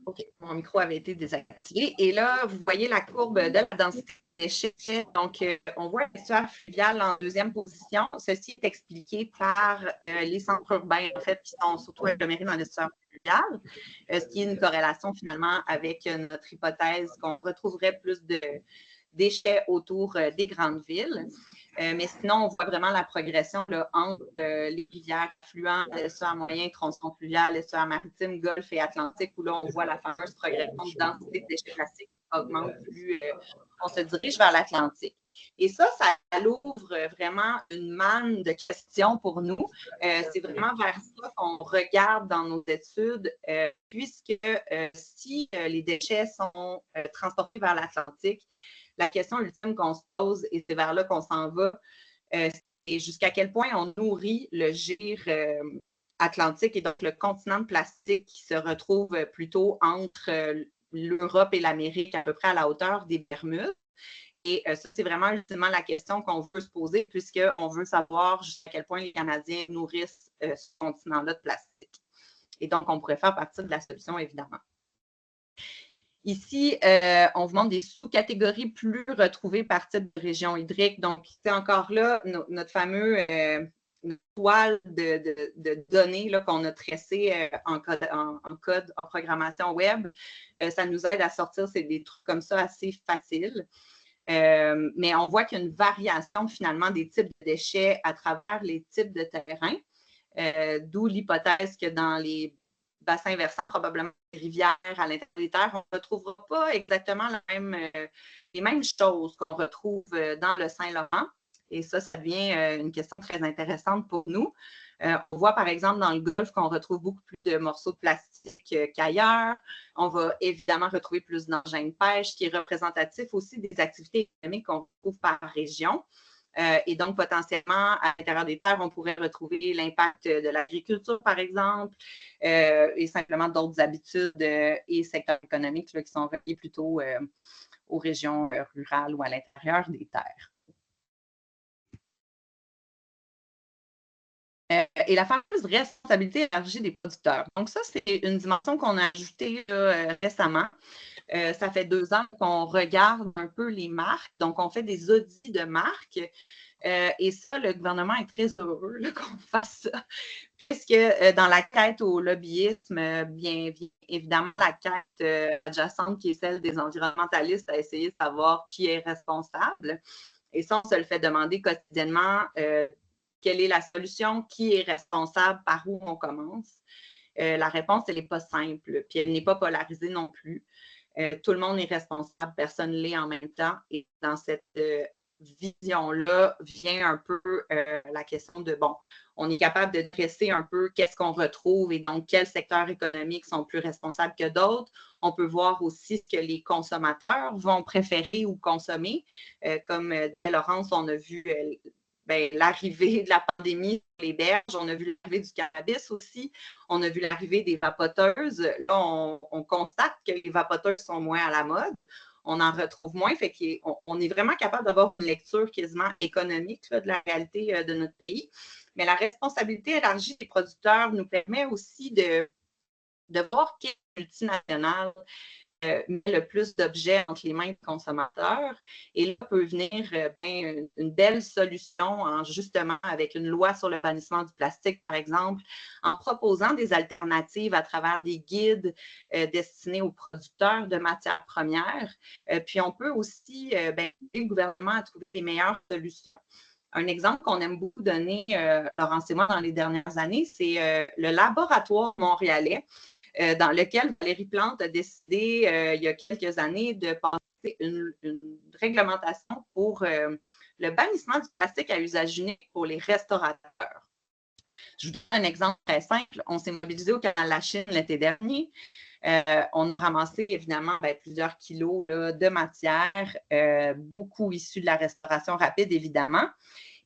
OK, mon micro avait été désactivé. Et là, vous voyez la courbe de la densité des déchets. Donc, on voit l'estuaire fluvial en deuxième position. Ceci est expliqué par les centres urbains, en fait, qui sont surtout agglomérés dans l'estuaire fluvial, ce qui est une corrélation finalement avec notre hypothèse qu'on retrouverait plus de déchets autour des grandes villes. Mais sinon, on voit vraiment la progression là, entre les rivières affluents, l'estuaire moyen, tronçon fluvial, l'estuaire maritime, Golfe et Atlantique, où là, on voit la fameuse progression de densité de déchets plastiques qui augmente plus on se dirige vers l'Atlantique. Et ça ouvre vraiment une manne de questions pour nous. C'est vraiment vers ça qu'on regarde dans nos études, puisque si les déchets sont transportés vers l'Atlantique, la question ultime qu'on se pose, et c'est vers là qu'on s'en va, c'est jusqu'à quel point on nourrit le gir atlantique et donc le continent de plastique qui se retrouve plutôt entre l'Europe et l'Amérique, à peu près à la hauteur des Bermudes. Et ça, c'est vraiment ultimement la question qu'on veut se poser, puisqu'on veut savoir jusqu'à quel point les Canadiens nourrissent ce continent-là de plastique. Et donc, on pourrait faire partie de la solution, évidemment. Ici, on vous montre des sous-catégories plus retrouvées par type de région hydrique. Donc, c'est encore là notre fameux toile de données qu'on a tressé en programmation web. Ça nous aide à sortir des trucs comme ça assez faciles. Mais on voit qu'il y a une variation finalement des types de déchets à travers les types de terrains, d'où l'hypothèse que dans les bassins versants, probablement des rivières à l'intérieur des terres, on ne retrouvera pas exactement les mêmes choses qu'on retrouve dans le Saint-Laurent. Et ça devient une question très intéressante pour nous. On voit par exemple dans le Golfe qu'on retrouve beaucoup plus de morceaux de plastique qu'ailleurs. On va évidemment retrouver plus d'engins de pêche, qui est représentatif aussi des activités économiques qu'on retrouve par région. Et donc, potentiellement, à l'intérieur des terres, on pourrait retrouver l'impact de l'agriculture, par exemple, et simplement d'autres habitudes et secteurs économiques qui sont reliés plutôt aux régions rurales ou à l'intérieur des terres. Et la fameuse responsabilité élargie des producteurs. Donc, ça, c'est une dimension qu'on a ajoutée récemment. Ça fait 2 ans qu'on regarde un peu les marques. Donc, on fait des audits de marques. Et ça, le gouvernement est très heureux qu'on fasse ça. Puisque dans la quête au lobbyisme, bien évidemment, la quête adjacente qui est celle des environnementalistes à essayer de savoir qui est responsable. Et ça, on se le fait demander quotidiennement. Quelle est la solution? Qui est responsable? Par où on commence? La réponse, elle n'est pas simple, puis elle n'est pas polarisée non plus. Tout le monde est responsable, personne ne l'est en même temps. Et dans cette vision-là vient un peu la question de, bon, on est capable de dresser un peu qu'est-ce qu'on retrouve et donc quels secteurs économiques sont plus responsables que d'autres. On peut voir aussi ce que les consommateurs vont préférer ou consommer. Comme Laurence, on a vu l'arrivée de la pandémie sur les berges, on a vu l'arrivée du cannabis aussi, on a vu l'arrivée des vapoteuses. Là, on constate que les vapoteuses sont moins à la mode, on en retrouve moins, fait qu'on est vraiment capable d'avoir une lecture quasiment économique là, de la réalité de notre pays. Mais la responsabilité élargie des producteurs nous permet aussi de voir quelle multinationale met le plus d'objets entre les mains des consommateurs. Et là peut venir une belle solution justement avec une loi sur le bannissement du plastique, par exemple, en proposant des alternatives à travers des guides destinés aux producteurs de matières premières. Puis on peut aussi aider le gouvernement à trouver les meilleures solutions. Un exemple qu'on aime beaucoup donner, Laurence et moi, dans les dernières années, c'est le laboratoire montréalais, dans lequel Valérie Plante a décidé il y a quelques années de passer une réglementation pour le bannissement du plastique à usage unique pour les restaurateurs. Je vous donne un exemple très simple. On s'est mobilisé au canal de la Chine l'été dernier. On a ramassé évidemment plusieurs kilos de matière, beaucoup issus de la restauration rapide, évidemment.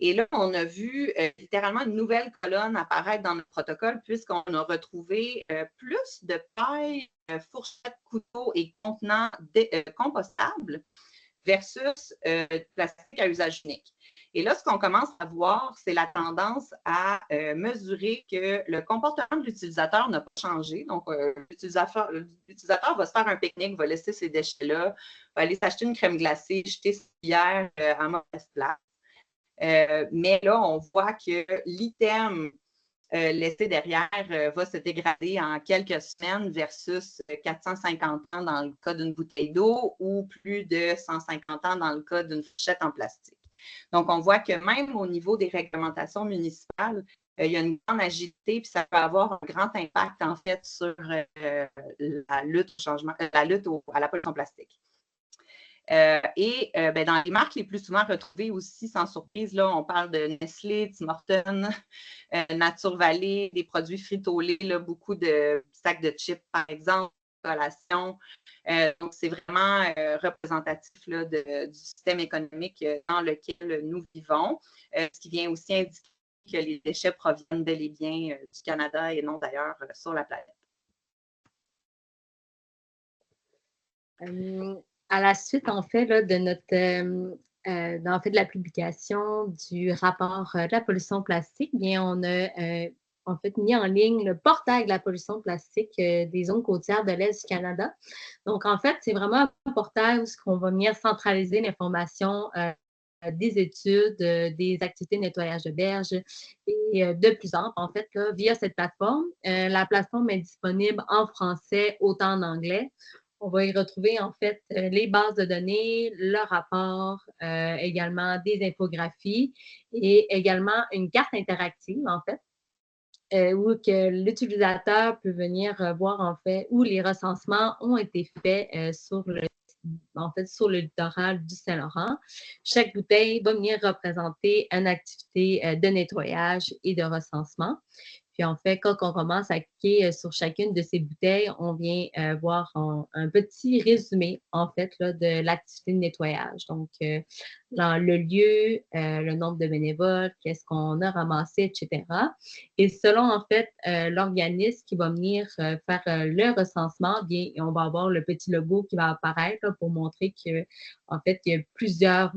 Et là, on a vu littéralement une nouvelle colonne apparaître dans notre protocole puisqu'on a retrouvé plus de pailles, fourchettes, couteaux et contenants compostables versus plastique à usage unique. Et là, ce qu'on commence à voir, c'est la tendance à mesurer que le comportement de l'utilisateur n'a pas changé. Donc, l'utilisateur va se faire un pique-nique, va laisser ses déchets-là, va aller s'acheter une crème glacée, jeter ses bières à mauvaise place. Mais là, on voit que l'item laissé derrière va se dégrader en quelques semaines versus 450 ans dans le cas d'une bouteille d'eau ou plus de 150 ans dans le cas d'une fourchette en plastique. Donc, on voit que même au niveau des réglementations municipales, il y a une grande agilité, puis ça peut avoir un grand impact, en fait, sur la lutte à la pollution plastique. Dans les marques les plus souvent retrouvées aussi, sans surprise, là, on parle de Nestlé, Tim Hortons, Nature Valley, des produits Frito-Lay, là, beaucoup de sacs de chips, par exemple, collation. Donc, c'est vraiment représentatif là, du système économique dans lequel nous vivons, ce qui vient aussi indiquer que les déchets proviennent bel et bien du Canada et non d'ailleurs sur la planète. À la suite, en fait, là, de notre en fait, de la publication du rapport de la pollution plastique, bien, on a en fait mis en ligne le portail de la pollution plastique des zones côtières de l'Est du Canada. Donc, en fait, c'est vraiment un portail où on va venir centraliser l'information des études, des activités de nettoyage de berges et de plus amples, en fait, là, via cette plateforme. La plateforme est disponible en français, autant en anglais. On va y retrouver, en fait, les bases de données, le rapport, également des infographies et également une carte interactive, en fait, où que l'utilisateur peut venir voir, en fait, où les recensements ont été faits sur le littoral du Saint-Laurent. Chaque bouteille va venir représenter une activité de nettoyage et de recensement. Puis en fait, quand on commence à cliquer sur chacune de ces bouteilles, on vient voir un petit résumé, en fait, là, de l'activité de nettoyage. Donc, dans le lieu, le nombre de bénévoles, qu'est-ce qu'on a ramassé, etc. Et selon, en fait, l'organisme qui va venir faire le recensement, bien, on va avoir le petit logo qui va apparaître là, pour montrer que, en fait, il y a plusieurs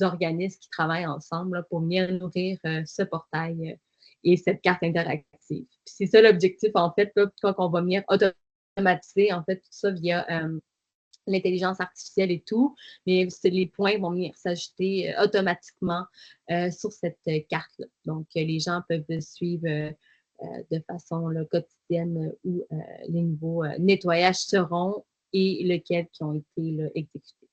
organismes qui travaillent ensemble là, pour venir nourrir ce portail et cette carte interactive. Puis c'est ça l'objectif, en fait, là, quand on va venir automatiser, en fait, tout ça via l'intelligence artificielle et tout, mais les points vont venir s'ajouter automatiquement sur cette carte-là. Donc, les gens peuvent suivre de façon là, quotidienne où les nouveaux nettoyages seront et lesquels qui ont été là, exécutés.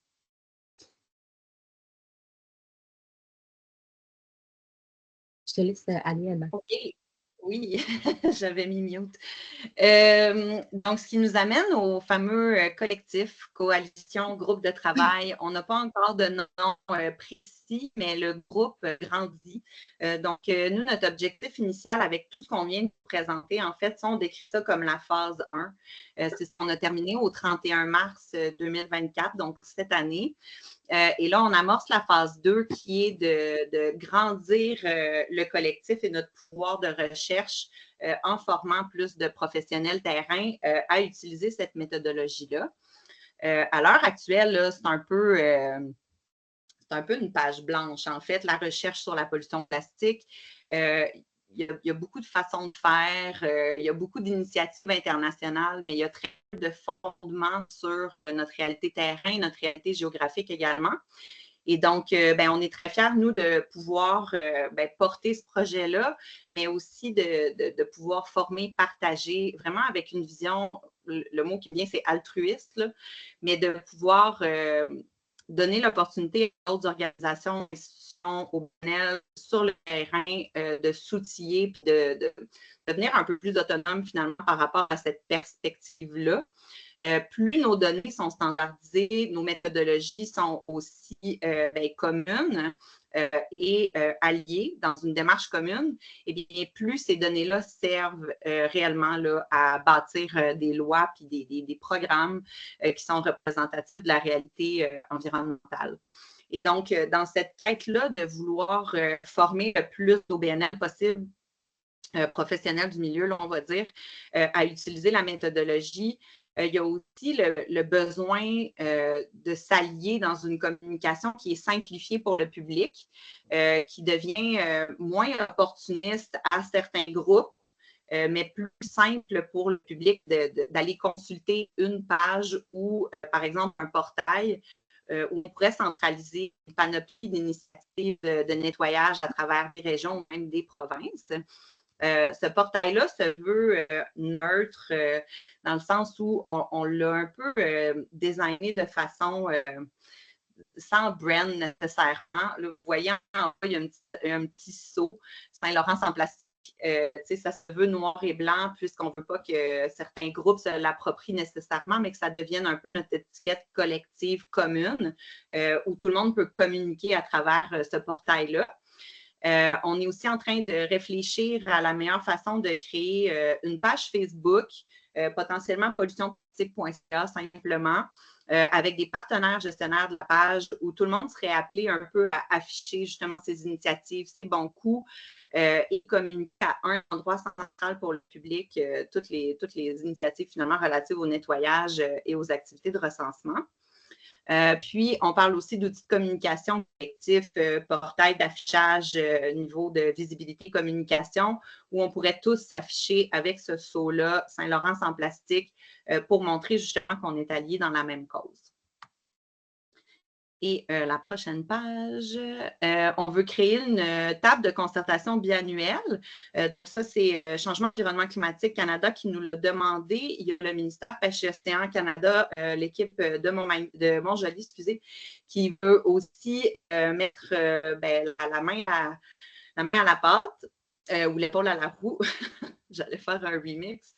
Je te laisse aller, Anna. OK. Oui, j'avais mis mute. Donc, ce qui nous amène au fameux collectif, coalition, groupe de travail. On n'a pas encore de nom précis, mais le groupe grandit. Donc, nous, notre objectif initial avec tout ce qu'on vient de présenter, en fait, on décrit ça comme la phase 1. C'est ce qu'on a terminé au 31 mars 2024, donc cette année. Et là, on amorce la phase 2 qui est de grandir le collectif et notre pouvoir de recherche en formant plus de professionnels terrain à utiliser cette méthodologie-là. À l'heure actuelle, c'est un peu une page blanche, en fait, la recherche sur la pollution plastique. Il y a beaucoup de façons de faire, il y a beaucoup d'initiatives internationales, mais il y a très peu de fondements sur notre réalité terrain, notre réalité géographique également. Et donc, on est très fiers, nous, de pouvoir porter ce projet-là, mais aussi de pouvoir former, partager, vraiment avec une vision, le mot qui vient, c'est altruiste, là, mais de pouvoir donner l'opportunité à d'autres organisations, institutions, au panel, sur le terrain, de s'outiller puis de devenir un peu plus autonome finalement par rapport à cette perspective-là. Plus nos données sont standardisées, nos méthodologies sont aussi communes et alliées dans une démarche commune, et bien plus ces données-là servent réellement là, à bâtir des lois puis des programmes qui sont représentatifs de la réalité environnementale. Et donc, dans cette quête-là de vouloir former le plus d'OBNL possible, professionnels du milieu, là, on va dire, à utiliser la méthodologie, il y a aussi le besoin de s'allier dans une communication qui est simplifiée pour le public, qui devient moins opportuniste à certains groupes, mais plus simple pour le public d'aller consulter une page ou, par exemple, un portail où on pourrait centraliser une panoplie d'initiatives de nettoyage à travers des régions ou même des provinces. Ce portail-là se veut neutre dans le sens où on l'a un peu designé de façon sans brand nécessairement. Là, vous voyez en bas, il y a un petit seau Saint-Laurent sans plastique Ça se veut noir et blanc puisqu'on ne veut pas que certains groupes se l'approprient nécessairement, mais que ça devienne un peu notre étiquette collective commune où tout le monde peut communiquer à travers ce portail-là. On est aussi en train de réfléchir à la meilleure façon de créer une page Facebook, potentiellement pollutionpolitique.ca simplement, avec des partenaires gestionnaires de la page où tout le monde serait appelé un peu à afficher justement ses initiatives, ses bons coups et communiquer à un endroit central pour le public toutes les initiatives finalement relatives au nettoyage et aux activités de recensement. Puis, on parle aussi d'outils de communication collectif, portail d'affichage, niveau de visibilité communication, où on pourrait tous s'afficher avec ce seau-là, Saint-Laurent sans plastique, pour montrer justement qu'on est alliés dans la même cause. Et la prochaine page, on veut créer une table de concertation biannuelle. Ça, c'est Changement Environnement Climatique Canada qui nous l'a demandé. Il y a le ministère Pêche et Océan Canada, l'équipe de Montjoly, qui veut aussi mettre la main à la pâte ou l'épaule à la roue. J'allais faire un remix.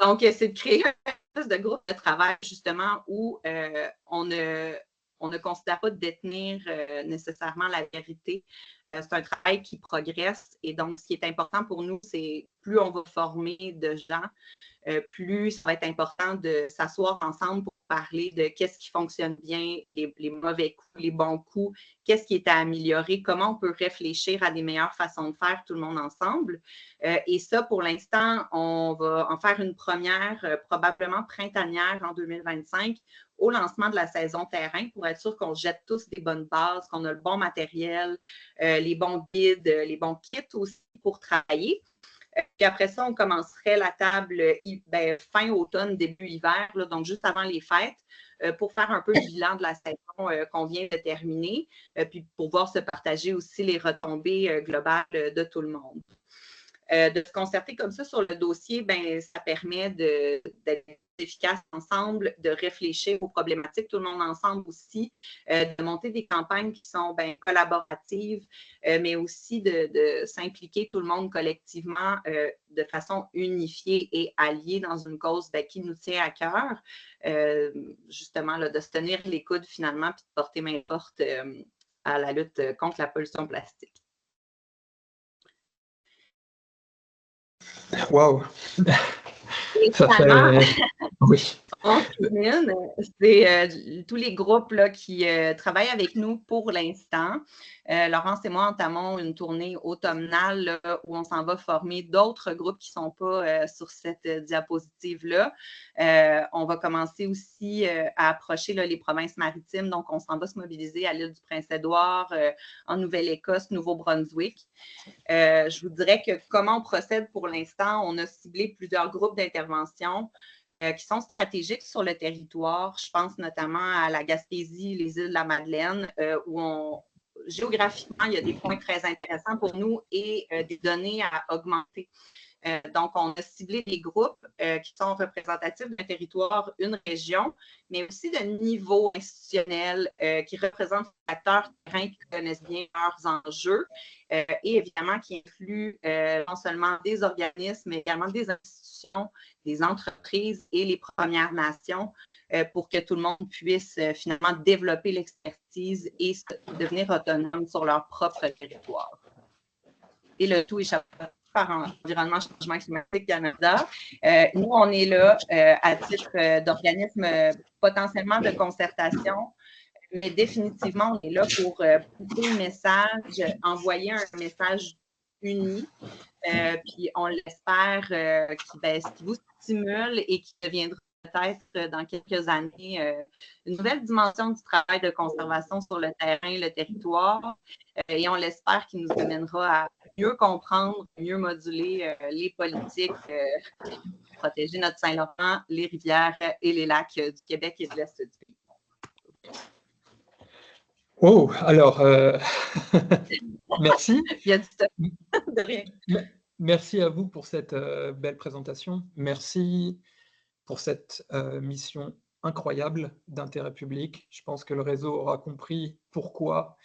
Donc, c'est de créer un espèce de groupe de travail, justement, où on ne considère pas détenir nécessairement la vérité. C'est un travail qui progresse. Et donc, ce qui est important pour nous, c'est plus on va former de gens, plus ça va être important de s'asseoir ensemble pour parler de qu'est-ce qui fonctionne bien, les mauvais coups, les bons coups, qu'est-ce qui est à améliorer, comment on peut réfléchir à des meilleures façons de faire tout le monde ensemble. Et ça, pour l'instant, on va en faire une première, probablement printanière en 2025, au lancement de la saison terrain, pour être sûr qu'on jette tous des bonnes bases, qu'on a le bon matériel, les bons guides, les bons kits aussi pour travailler. Puis après ça, on commencerait la table fin automne, début hiver, là, donc juste avant les fêtes, pour faire un peu le bilan de la saison qu'on vient de terminer, puis pouvoir se partager aussi les retombées globales de tout le monde. De se concerter comme ça sur le dossier, ça permet d'être efficace ensemble, de réfléchir aux problématiques, tout le monde ensemble aussi, de monter des campagnes qui sont collaboratives, mais aussi de s'impliquer tout le monde collectivement de façon unifiée et alliée dans une cause qui nous tient à cœur, justement là, de se tenir les coudes finalement puis de porter main forte à la lutte contre la pollution plastique. Waouh! Ça fait... Oui. On termine. C'est tous les groupes là, qui travaillent avec nous pour l'instant. Laurence et moi entamons une tournée automnale là, où on s'en va former d'autres groupes qui ne sont pas sur cette diapositive-là. On va commencer aussi à approcher là, les provinces maritimes. Donc, on s'en va se mobiliser à l'île du Prince-Édouard, en Nouvelle-Écosse, Nouveau-Brunswick. Je vous dirais que comment on procède pour l'instant, on a ciblé plusieurs groupes d'intervention qui sont stratégiques sur le territoire. Je pense notamment à la Gaspésie, les îles de la Madeleine, où géographiquement, il y a des points très intéressants pour nous et des données à augmenter. Donc, on a ciblé des groupes qui sont représentatifs d'un territoire, une région, mais aussi de niveau institutionnel qui représentent des acteurs terrain qui connaissent bien leurs enjeux et évidemment qui incluent non seulement des organismes, mais également des institutions, des entreprises et les Premières Nations pour que tout le monde puisse finalement développer l'expertise et devenir autonome sur leur propre territoire. Et le tout est chapeauté par Environnement Changement Climatique Canada. Nous, on est là à titre d'organisme potentiellement de concertation, mais définitivement, on est là pour porter le message, envoyer un message uni, puis on l'espère qui vous stimule et qui deviendra peut-être dans quelques années une nouvelle dimension du travail de conservation sur le terrain, le territoire, et on l'espère qu'il nous amènera à mieux comprendre, mieux moduler les politiques, protéger notre Saint-Laurent, les rivières et les lacs du Québec et de l'Est du pays. Oh, alors, merci. Il y a du temps. De rien. Merci à vous pour cette belle présentation. Merci pour cette mission incroyable d'intérêt public. Je pense que le réseau aura compris pourquoi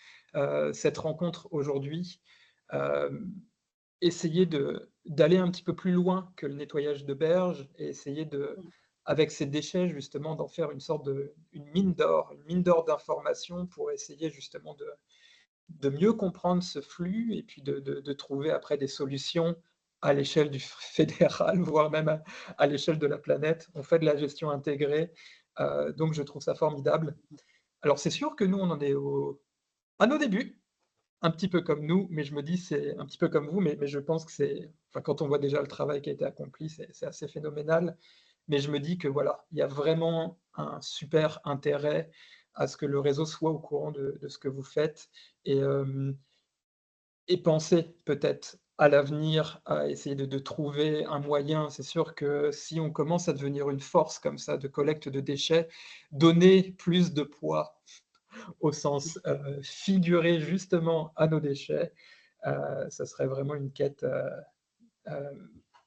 cette rencontre aujourd'hui essayer d'aller un petit peu plus loin que le nettoyage de berges et essayer avec ces déchets, justement, d'en faire une sorte une mine d'or d'informations pour essayer justement de mieux comprendre ce flux et puis de trouver après des solutions à l'échelle du fédéral, voire même à l'échelle de la planète. On fait de la gestion intégrée, donc je trouve ça formidable. Alors c'est sûr que nous, on en est à nos débuts, un petit peu comme nous, mais je me dis, c'est un petit peu comme vous, mais je pense que enfin, quand on voit déjà le travail qui a été accompli, c'est assez phénoménal. Mais je me dis que voilà, il y a vraiment un super intérêt à ce que le réseau soit au courant de ce que vous faites et, penser peut-être à l'avenir, à essayer de trouver un moyen. C'est sûr que si on commence à devenir une force comme ça de collecte de déchets, donner plus de poids au sens figuré justement à nos déchets, ça serait vraiment une quête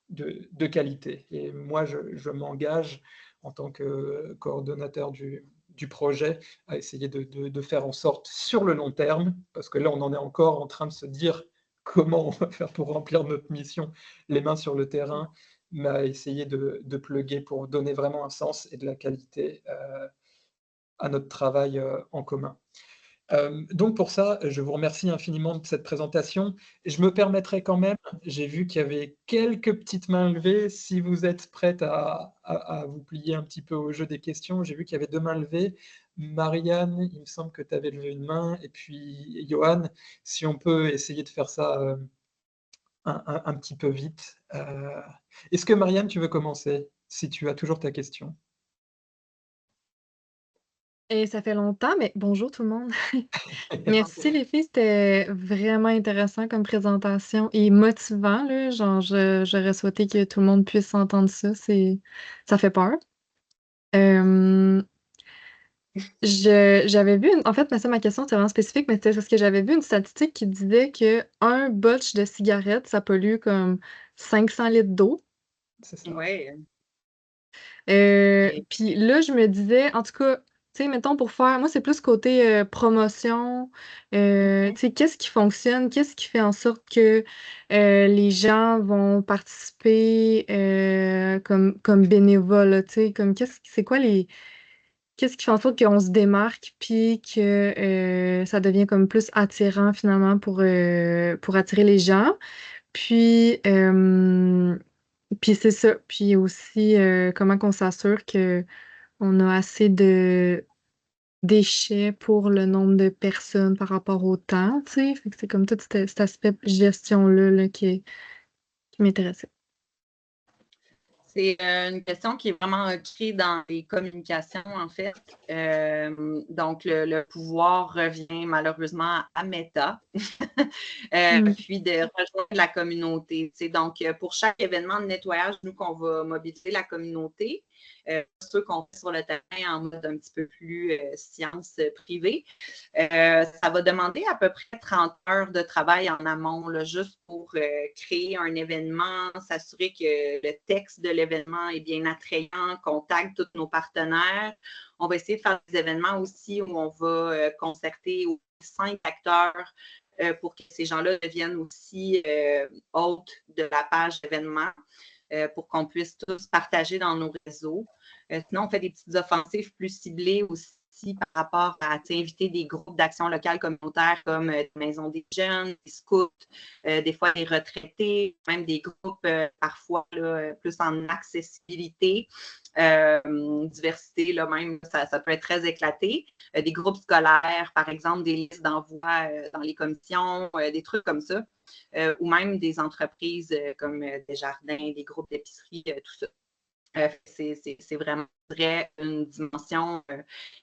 de qualité. Et moi, je m'engage en tant que coordonnateur du projet à essayer de faire en sorte sur le long terme, parce que là, on en est encore en train de se dire comment on va faire pour remplir notre mission, les mains sur le terrain, mais à essayer de plugger pour donner vraiment un sens et de la qualité à notre travail en commun. Donc pour ça, je vous remercie infiniment de cette présentation. Je me permettrai quand même, j'ai vu qu'il y avait quelques petites mains levées, si vous êtes prête à vous plier un petit peu au jeu des questions, j'ai vu qu'il y avait 2 mains levées. Marianne, il me semble que tu avais levé une main, et puis Johan, si on peut essayer de faire ça un petit peu vite. Est-ce que Marianne, tu veux commencer, si tu as toujours ta question? Et ça fait longtemps, mais bonjour tout le monde. Merci les filles, c'était vraiment intéressant comme présentation et motivant, là. Genre, j'aurais souhaité que tout le monde puisse entendre ça. Ça fait peur. Euh, j'avais vu en fait, mais ça, ma question, c'est vraiment spécifique, mais c'était parce que j'avais vu une statistique qui disait que un botch de cigarette, ça pollue comme 500 litres d'eau. C'est ça. Oui. Puis là, je me disais, en tout cas, tu sais, mettons pour faire, moi, c'est plus côté promotion, tu sais, qu'est-ce qui fonctionne, qu'est-ce qui fait en sorte que les gens vont participer comme bénévoles, là, tu sais, comme c'est quoi qu'est-ce qui fait en sorte qu'on se démarque, puis que ça devient comme plus attirant finalement pour attirer les gens. Puis, puis c'est ça. Puis aussi, comment qu'on s'assure que on a assez de déchets pour le nombre de personnes par rapport au temps, tu sais. Fait que c'est comme tout cet aspect gestion-là là, qui m'intéressait. C'est une question qui est vraiment ancrée dans les communications, en fait. Donc, le pouvoir revient malheureusement à Meta, puis de rejoindre la communauté. Donc, pour chaque événement de nettoyage, nous, qu'on va mobiliser la communauté, ceux qu'on fait sur le terrain en mode un petit peu plus science privée, ça va demander à peu près 30 heures de travail en amont, là, juste pour créer un événement, s'assurer que le texte de l'événement est bien attrayant, qu'on tague tous nos partenaires. On va essayer de faire des événements aussi où on va concerter 5 acteurs pour que ces gens-là deviennent aussi hôtes de la page d'événement. Pour qu'on puisse tous partager dans nos réseaux. Sinon, on fait des petites offensives plus ciblées aussi par rapport à inviter des groupes d'action locale communautaire comme des maisons des jeunes, des scouts, des fois des retraités, même des groupes parfois là, plus en accessibilité. Diversité, là même, ça peut être très éclaté. Des groupes scolaires, par exemple, des listes d'envoi dans les commissions, des trucs comme ça. Ou même des entreprises comme Desjardins, des groupes d'épicerie, tout ça. C'est vraiment une dimension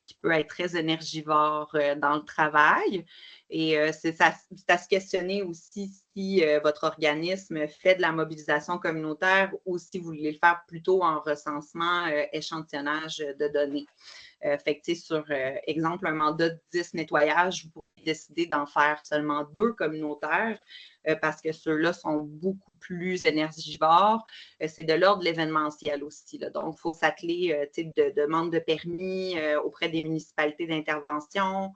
qui peut être très énergivore dans le travail. Et c'est à se questionner aussi si votre organisme fait de la mobilisation communautaire ou si vous voulez le faire plutôt en recensement, échantillonnage de données. Fait que, sur exemple, un mandat de 10 nettoyages, vous pouvez décider d'en faire seulement 2 communautaires parce que ceux-là sont beaucoup plus énergivores. C'est de l'ordre de l'événementiel aussi, là. Donc, il faut s'atteler de demande de permis auprès des municipalités d'intervention.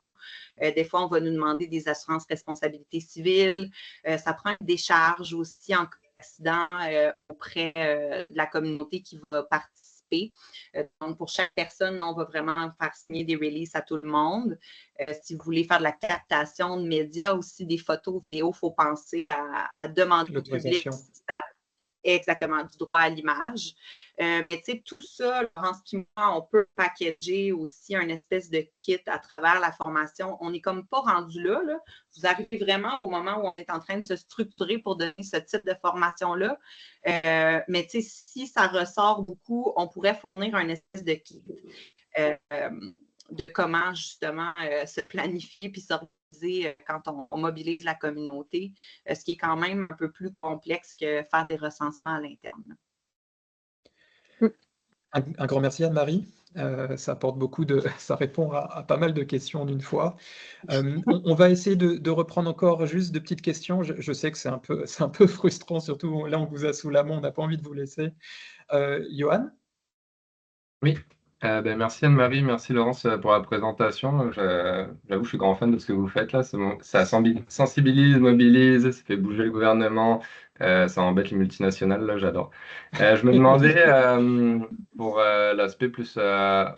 Des fois, on va nous demander des assurances responsabilité civile. Ça prend une décharge aussi en cas d'accident auprès de la communauté qui va participer. Donc, pour chaque personne, on va vraiment faire signer des releases à tout le monde. Si vous voulez faire de la captation de médias, aussi des photos, vidéos, il faut penser à demander au public exactement du droit à l'image. Mais tu sais, tout ça, Laurence et moi, on peut packager aussi un espèce de kit à travers la formation. On n'est comme pas rendu là. Vous arrivez vraiment au moment où on est en train de se structurer pour donner ce type de formation-là. Mais tu sais, si ça ressort beaucoup, on pourrait fournir un espèce de kit de comment justement se planifier puis s'organiser quand on mobilise la communauté, ce qui est quand même un peu plus complexe que faire des recensements à l'interne. Un grand merci Anne-Marie. Ça apporte ça répond à pas mal de questions d'une fois. On va essayer de reprendre encore juste de petites questions. Je sais que c'est un peu frustrant, surtout là on vous a sous la main, on n'a pas envie de vous laisser. Johan? Oui, merci Anne-Marie, merci Laurence pour la présentation. J'avoue, je suis grand fan de ce que vous faites là. Ça sensibilise, mobilise, ça fait bouger le gouvernement, ça embête les multinationales, là, j'adore. Je me demandais, pour l'aspect plus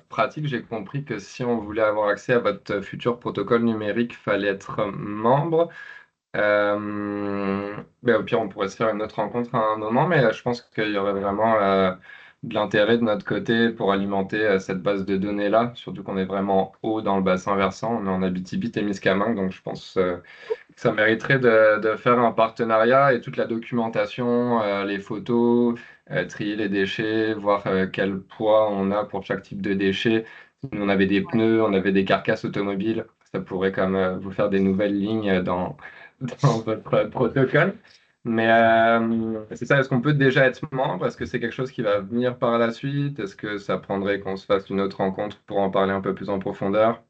pratique, j'ai compris que si on voulait avoir accès à votre futur protocole numérique, il fallait être membre. Au pire, on pourrait se faire une autre rencontre à un moment, mais je pense qu'il y aurait vraiment de l'intérêt de notre côté pour alimenter cette base de données-là, surtout qu'on est vraiment haut dans le bassin versant. On est en Abitibi-Témiscamingue, donc je pense que ça mériterait de faire un partenariat et toute la documentation, les photos, trier les déchets, voir quel poids on a pour chaque type de déchets. Si on avait des pneus, on avait des carcasses automobiles, ça pourrait comme vous faire des nouvelles lignes dans votre protocole. Mais c'est ça, est-ce qu'on peut déjà être membre? Est-ce que c'est quelque chose qui va venir par la suite? Est-ce que ça prendrait qu'on se fasse une autre rencontre pour en parler un peu plus en profondeur?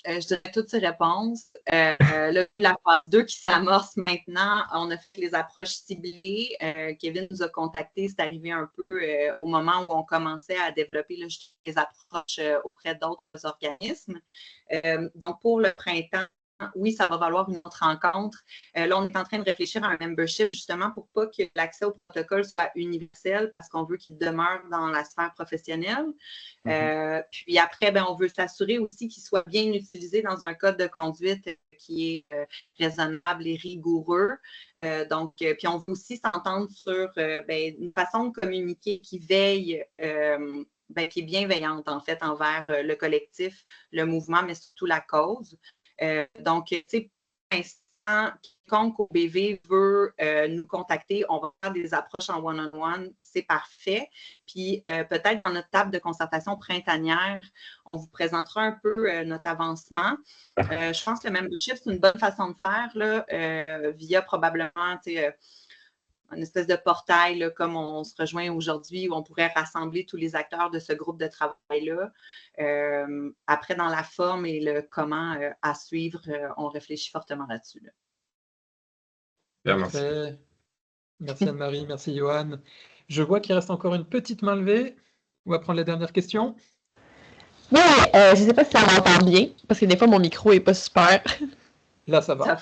Je dirais toutes ces réponses. La phase 2 qui s'amorce maintenant, on a fait les approches ciblées. Kevin nous a contactés, c'est arrivé un peu au moment où on commençait à développer les approches auprès d'autres organismes. Donc, pour le printemps, oui, ça va valoir une autre rencontre. Là, on est en train de réfléchir à un membership justement pour pas que l'accès au protocole soit universel parce qu'on veut qu'il demeure dans la sphère professionnelle. Puis après, on veut s'assurer aussi qu'il soit bien utilisé dans un code de conduite qui est raisonnable et rigoureux. Puis on veut aussi s'entendre sur une façon de communiquer qui veille qui est bienveillante en fait envers le collectif, le mouvement, mais surtout la cause. Tu sais, pour l'instant, quiconque au BV veut nous contacter, on va faire des approches en one-on-one, c'est parfait. Puis peut-être dans notre table de concertation printanière, on vous présentera un peu notre avancement. Je pense que le membership, c'est une bonne façon de faire là, via probablement, une espèce de portail, là, comme on se rejoint aujourd'hui, où on pourrait rassembler tous les acteurs de ce groupe de travail-là. Après, dans la forme et le comment à suivre, on réfléchit fortement là-dessus. Là. Bien, merci. Merci Anne-Marie, merci Johan. Je vois qu'il reste encore une petite main levée. On va prendre la dernière question. Oui, je ne sais pas si ça m'entend bien, parce que des fois, mon micro n'est pas super. Là, ça va.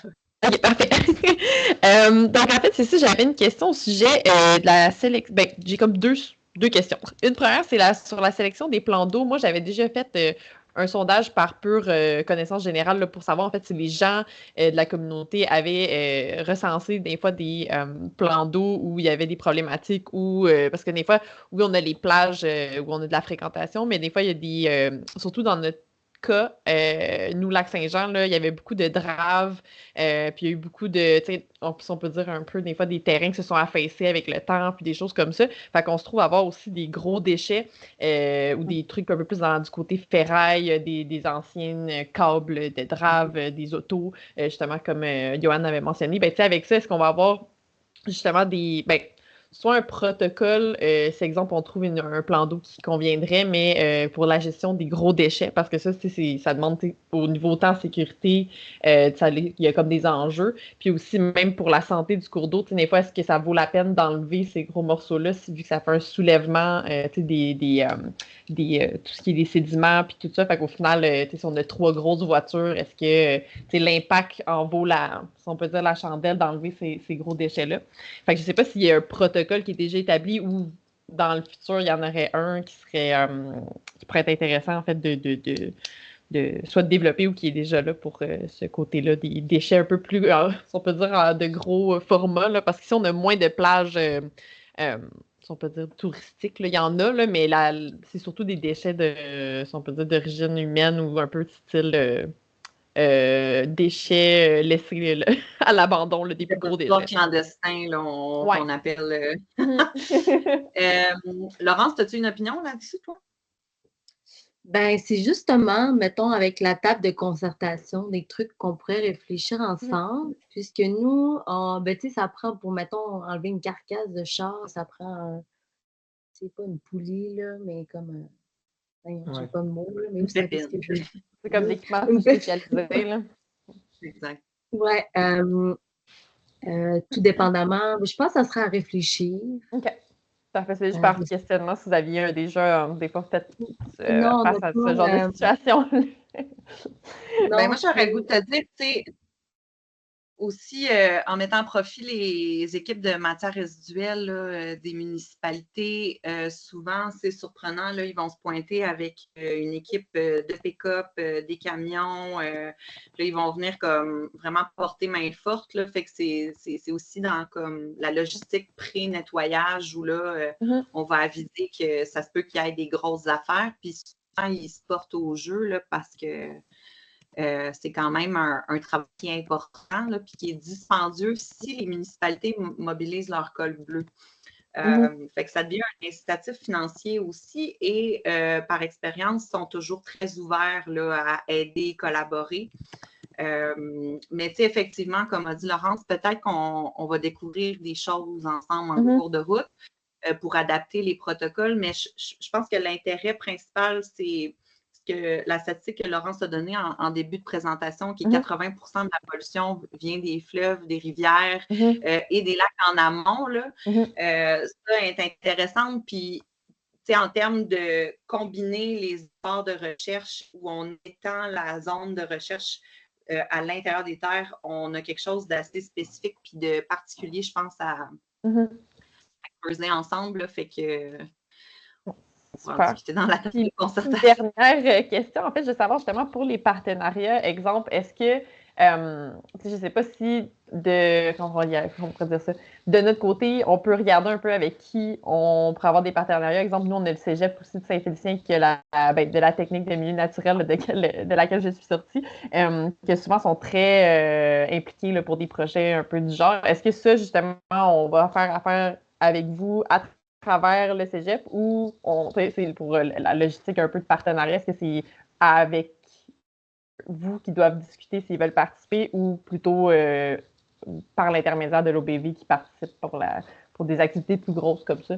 OK, parfait. Donc, en fait, c'est ça, j'avais une question au sujet de la sélection. J'ai comme deux questions. Une première, c'est sur la sélection des plans d'eau. Moi, j'avais déjà fait un sondage par pure connaissance générale là, pour savoir, en fait, si les gens de la communauté avaient recensé des fois des plans d'eau où il y avait des problématiques ou parce que des fois, oui, on a les plages où on a de la fréquentation, mais des fois, il y a des... surtout dans notre cas, nous, Lac-Saint-Jean, là, il y avait beaucoup de draves, puis il y a eu beaucoup de, on peut dire un peu, des fois, des terrains qui se sont affaissés avec le temps, puis des choses comme ça. Fait qu'on se trouve avoir aussi des gros déchets ou des trucs un peu plus du côté ferraille, des anciennes câbles de draves, des autos, justement, comme Johan avait mentionné. Avec ça, est-ce qu'on va avoir justement soit un protocole, c'est exemple, on trouve un plan d'eau qui conviendrait, mais pour la gestion des gros déchets, parce que ça, ça demande au niveau temps sécurité, il y a comme des enjeux. Puis aussi, même pour la santé du cours d'eau, des fois, est-ce que ça vaut la peine d'enlever ces gros morceaux-là, vu que ça fait un soulèvement tout ce qui est des sédiments, puis tout ça. Fait qu'au final, si on a 3 grosses voitures, est-ce que l'impact en vaut si on peut dire, la chandelle d'enlever ces gros déchets-là? Fait que je sais pas s'il y a un protocole qui est déjà établi ou dans le futur, il y en aurait un qui pourrait être intéressant, en fait, soit de développer ou qui est déjà là pour ce côté-là, des déchets un peu plus, si on peut dire, de gros format, là, parce qu'ici, on a moins de plages, si on peut dire, touristiques, là, il y en a, là, mais c'est surtout des déchets si on peut dire, d'origine humaine ou un peu de style déchets laissés à l'abandon, des plus gros déchets. Clandestin, là, qu'on appelle. Laurence, as-tu une opinion là-dessus, toi? Ben, c'est justement, mettons, avec la table de concertation, des trucs qu'on pourrait réfléchir ensemble, puisque nous, ben, tu sais, ça prend pour, mettons, enlever une carcasse de char, ça prend, c'est pas une poulie, là, mais comme, j'ai pas de mots, là, mais vous savez ce que je veux dire. C'est comme l'équipement spécialisé, là. Exact. Ouais, tout dépendamment, je pense que ça serait à réfléchir. OK. Ça fait, c'est juste par questionnement si vous aviez déjà, des fois, peut-être face à ce genre de situation. Ben, moi, j'aurais le goût de te dire, tu sais, aussi, en mettant à profit les équipes de matières résiduelles là, des municipalités, souvent, c'est surprenant, là, ils vont se pointer avec une équipe de pick-up, des camions. Là, ils vont venir comme vraiment porter main forte. Là, fait que c'est aussi dans comme la logistique pré-nettoyage où là, on va aviser que ça se peut qu'il y ait des grosses affaires. Puis souvent, ils se portent au jeu là, parce que c'est quand même un travail qui est important, là, puis qui est dispendieux si les municipalités mobilisent leur col bleu. Fait que ça devient un incitatif financier aussi et par expérience, sont toujours très ouverts là, à aider, collaborer. Mais tu sais, effectivement, comme a dit Laurence, peut-être qu'on va découvrir des choses ensemble en cours de route pour adapter les protocoles, mais je pense que l'intérêt principal, c'est que la statistique que Laurence a donnée en début de présentation, qui est 80% de la pollution vient des fleuves, des rivières et des lacs en amont, là, ça est intéressant. Puis, en termes de combiner les efforts de recherche où on étend la zone de recherche à l'intérieur des terres, on a quelque chose d'assez spécifique puis de particulier, je pense, à creuser ensemble. Là, fait que super. Dans la table de concertation. Dernière question, en fait, je veux savoir justement pour les partenariats, exemple, est-ce que, je ne sais pas si comment on pourrait dire ça, de notre côté, on peut regarder un peu avec qui on pourrait avoir des partenariats. Exemple, nous, on a le cégep aussi de Saint-Félicien qui a de la technique de milieu naturel de laquelle je suis sortie, qui souvent sont très impliqués là, pour des projets un peu du genre. Est-ce que ça, justement, on va faire affaire avec vous à travers le cégep ou c'est pour la logistique un peu de partenariat? Est-ce que c'est avec vous qui doivent discuter s'ils veulent participer ou plutôt par l'intermédiaire de l'OBV qui participe pour des activités plus grosses comme ça?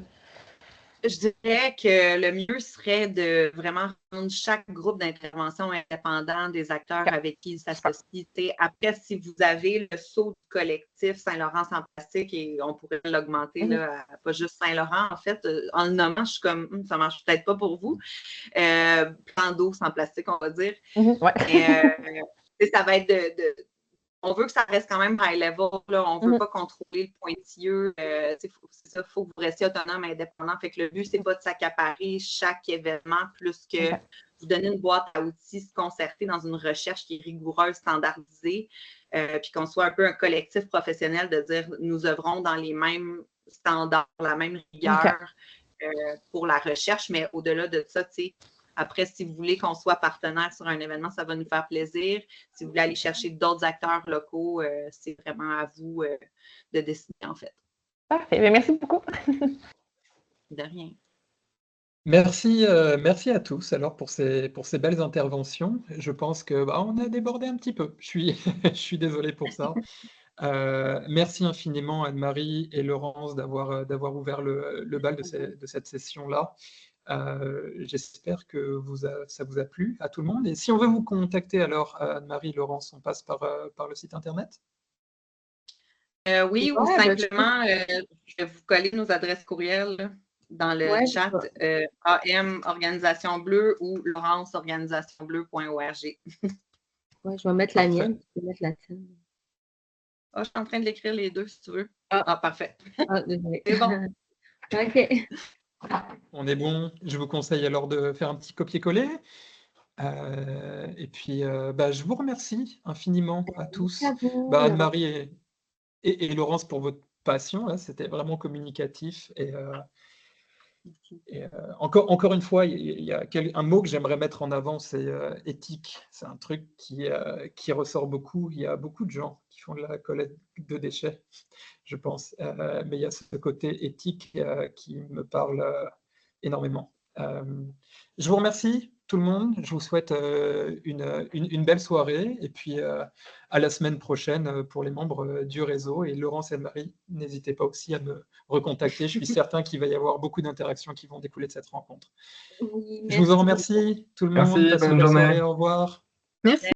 Je dirais que le mieux serait de vraiment rendre chaque groupe d'intervention indépendant des acteurs avec qui ils s'associent. Après, si vous avez le saut du collectif Saint-Laurent sans plastique, et on pourrait l'augmenter là, à pas juste Saint-Laurent, en fait, en le nommant, je suis comme, ça marche peut-être pas pour vous. Plan d'eau sans plastique, on va dire. Ça va être on veut que ça reste quand même high level. Là. On ne veut pas contrôler le pointilleux. C'est ça, il faut que vous restiez autonome et indépendant. Fait que le but, ce n'est pas de s'accaparer chaque événement plus que vous donner une boîte à outils, se concerter dans une recherche qui est rigoureuse, standardisée, puis qu'on soit un peu un collectif professionnel de dire nous œuvrons dans les mêmes standards, la même rigueur pour la recherche, mais au-delà de ça, tu sais, après, si vous voulez qu'on soit partenaire sur un événement, ça va nous faire plaisir. Si vous voulez aller chercher d'autres acteurs locaux, c'est vraiment à vous de décider, en fait. Parfait. Mais merci beaucoup. De rien. Merci à tous alors pour ces belles interventions. Je pense que on a débordé un petit peu. Je suis désolé pour ça. Merci infiniment Anne-Marie et Laurence d'avoir ouvert le bal de cette session-là. J'espère que ça vous a plu à tout le monde. Et si on veut vous contacter, alors Anne-Marie, Laurence, on passe par le site internet? Oui, ou simplement, je vais vous coller nos adresses courriels là, dans le chat, AM Organisation Bleue ou laurenceorganisationbleue.org. Ouais, je vais mettre la mienne, tu peux mettre la tienne. Ah, je suis en train de l'écrire les deux, si tu veux. Ah, parfait. Ah, désolé. C'est bon. OK. On est bon. Je vous conseille alors de faire un petit copier-coller. Et puis, je vous remercie infiniment à tous. Merci à vous. Anne-Marie et Laurence pour votre passion. C'était vraiment communicatif. Et encore une fois, il y a un mot que j'aimerais mettre en avant, c'est éthique. C'est un truc qui ressort beaucoup. Il y a beaucoup de gens qui font de la collecte de déchets, je pense. Mais il y a ce côté éthique qui me parle énormément. Je vous remercie tout le monde. Je vous souhaite une belle soirée. Et puis à la semaine prochaine pour les membres du réseau. Et Laurence et Anne-Marie, n'hésitez pas aussi à me recontacter. Je suis certain qu'il va y avoir beaucoup d'interactions qui vont découler de cette rencontre. Oui, je vous en remercie, tout le monde. Merci, Passez bonne une belle journée. soirée. Au revoir. Merci.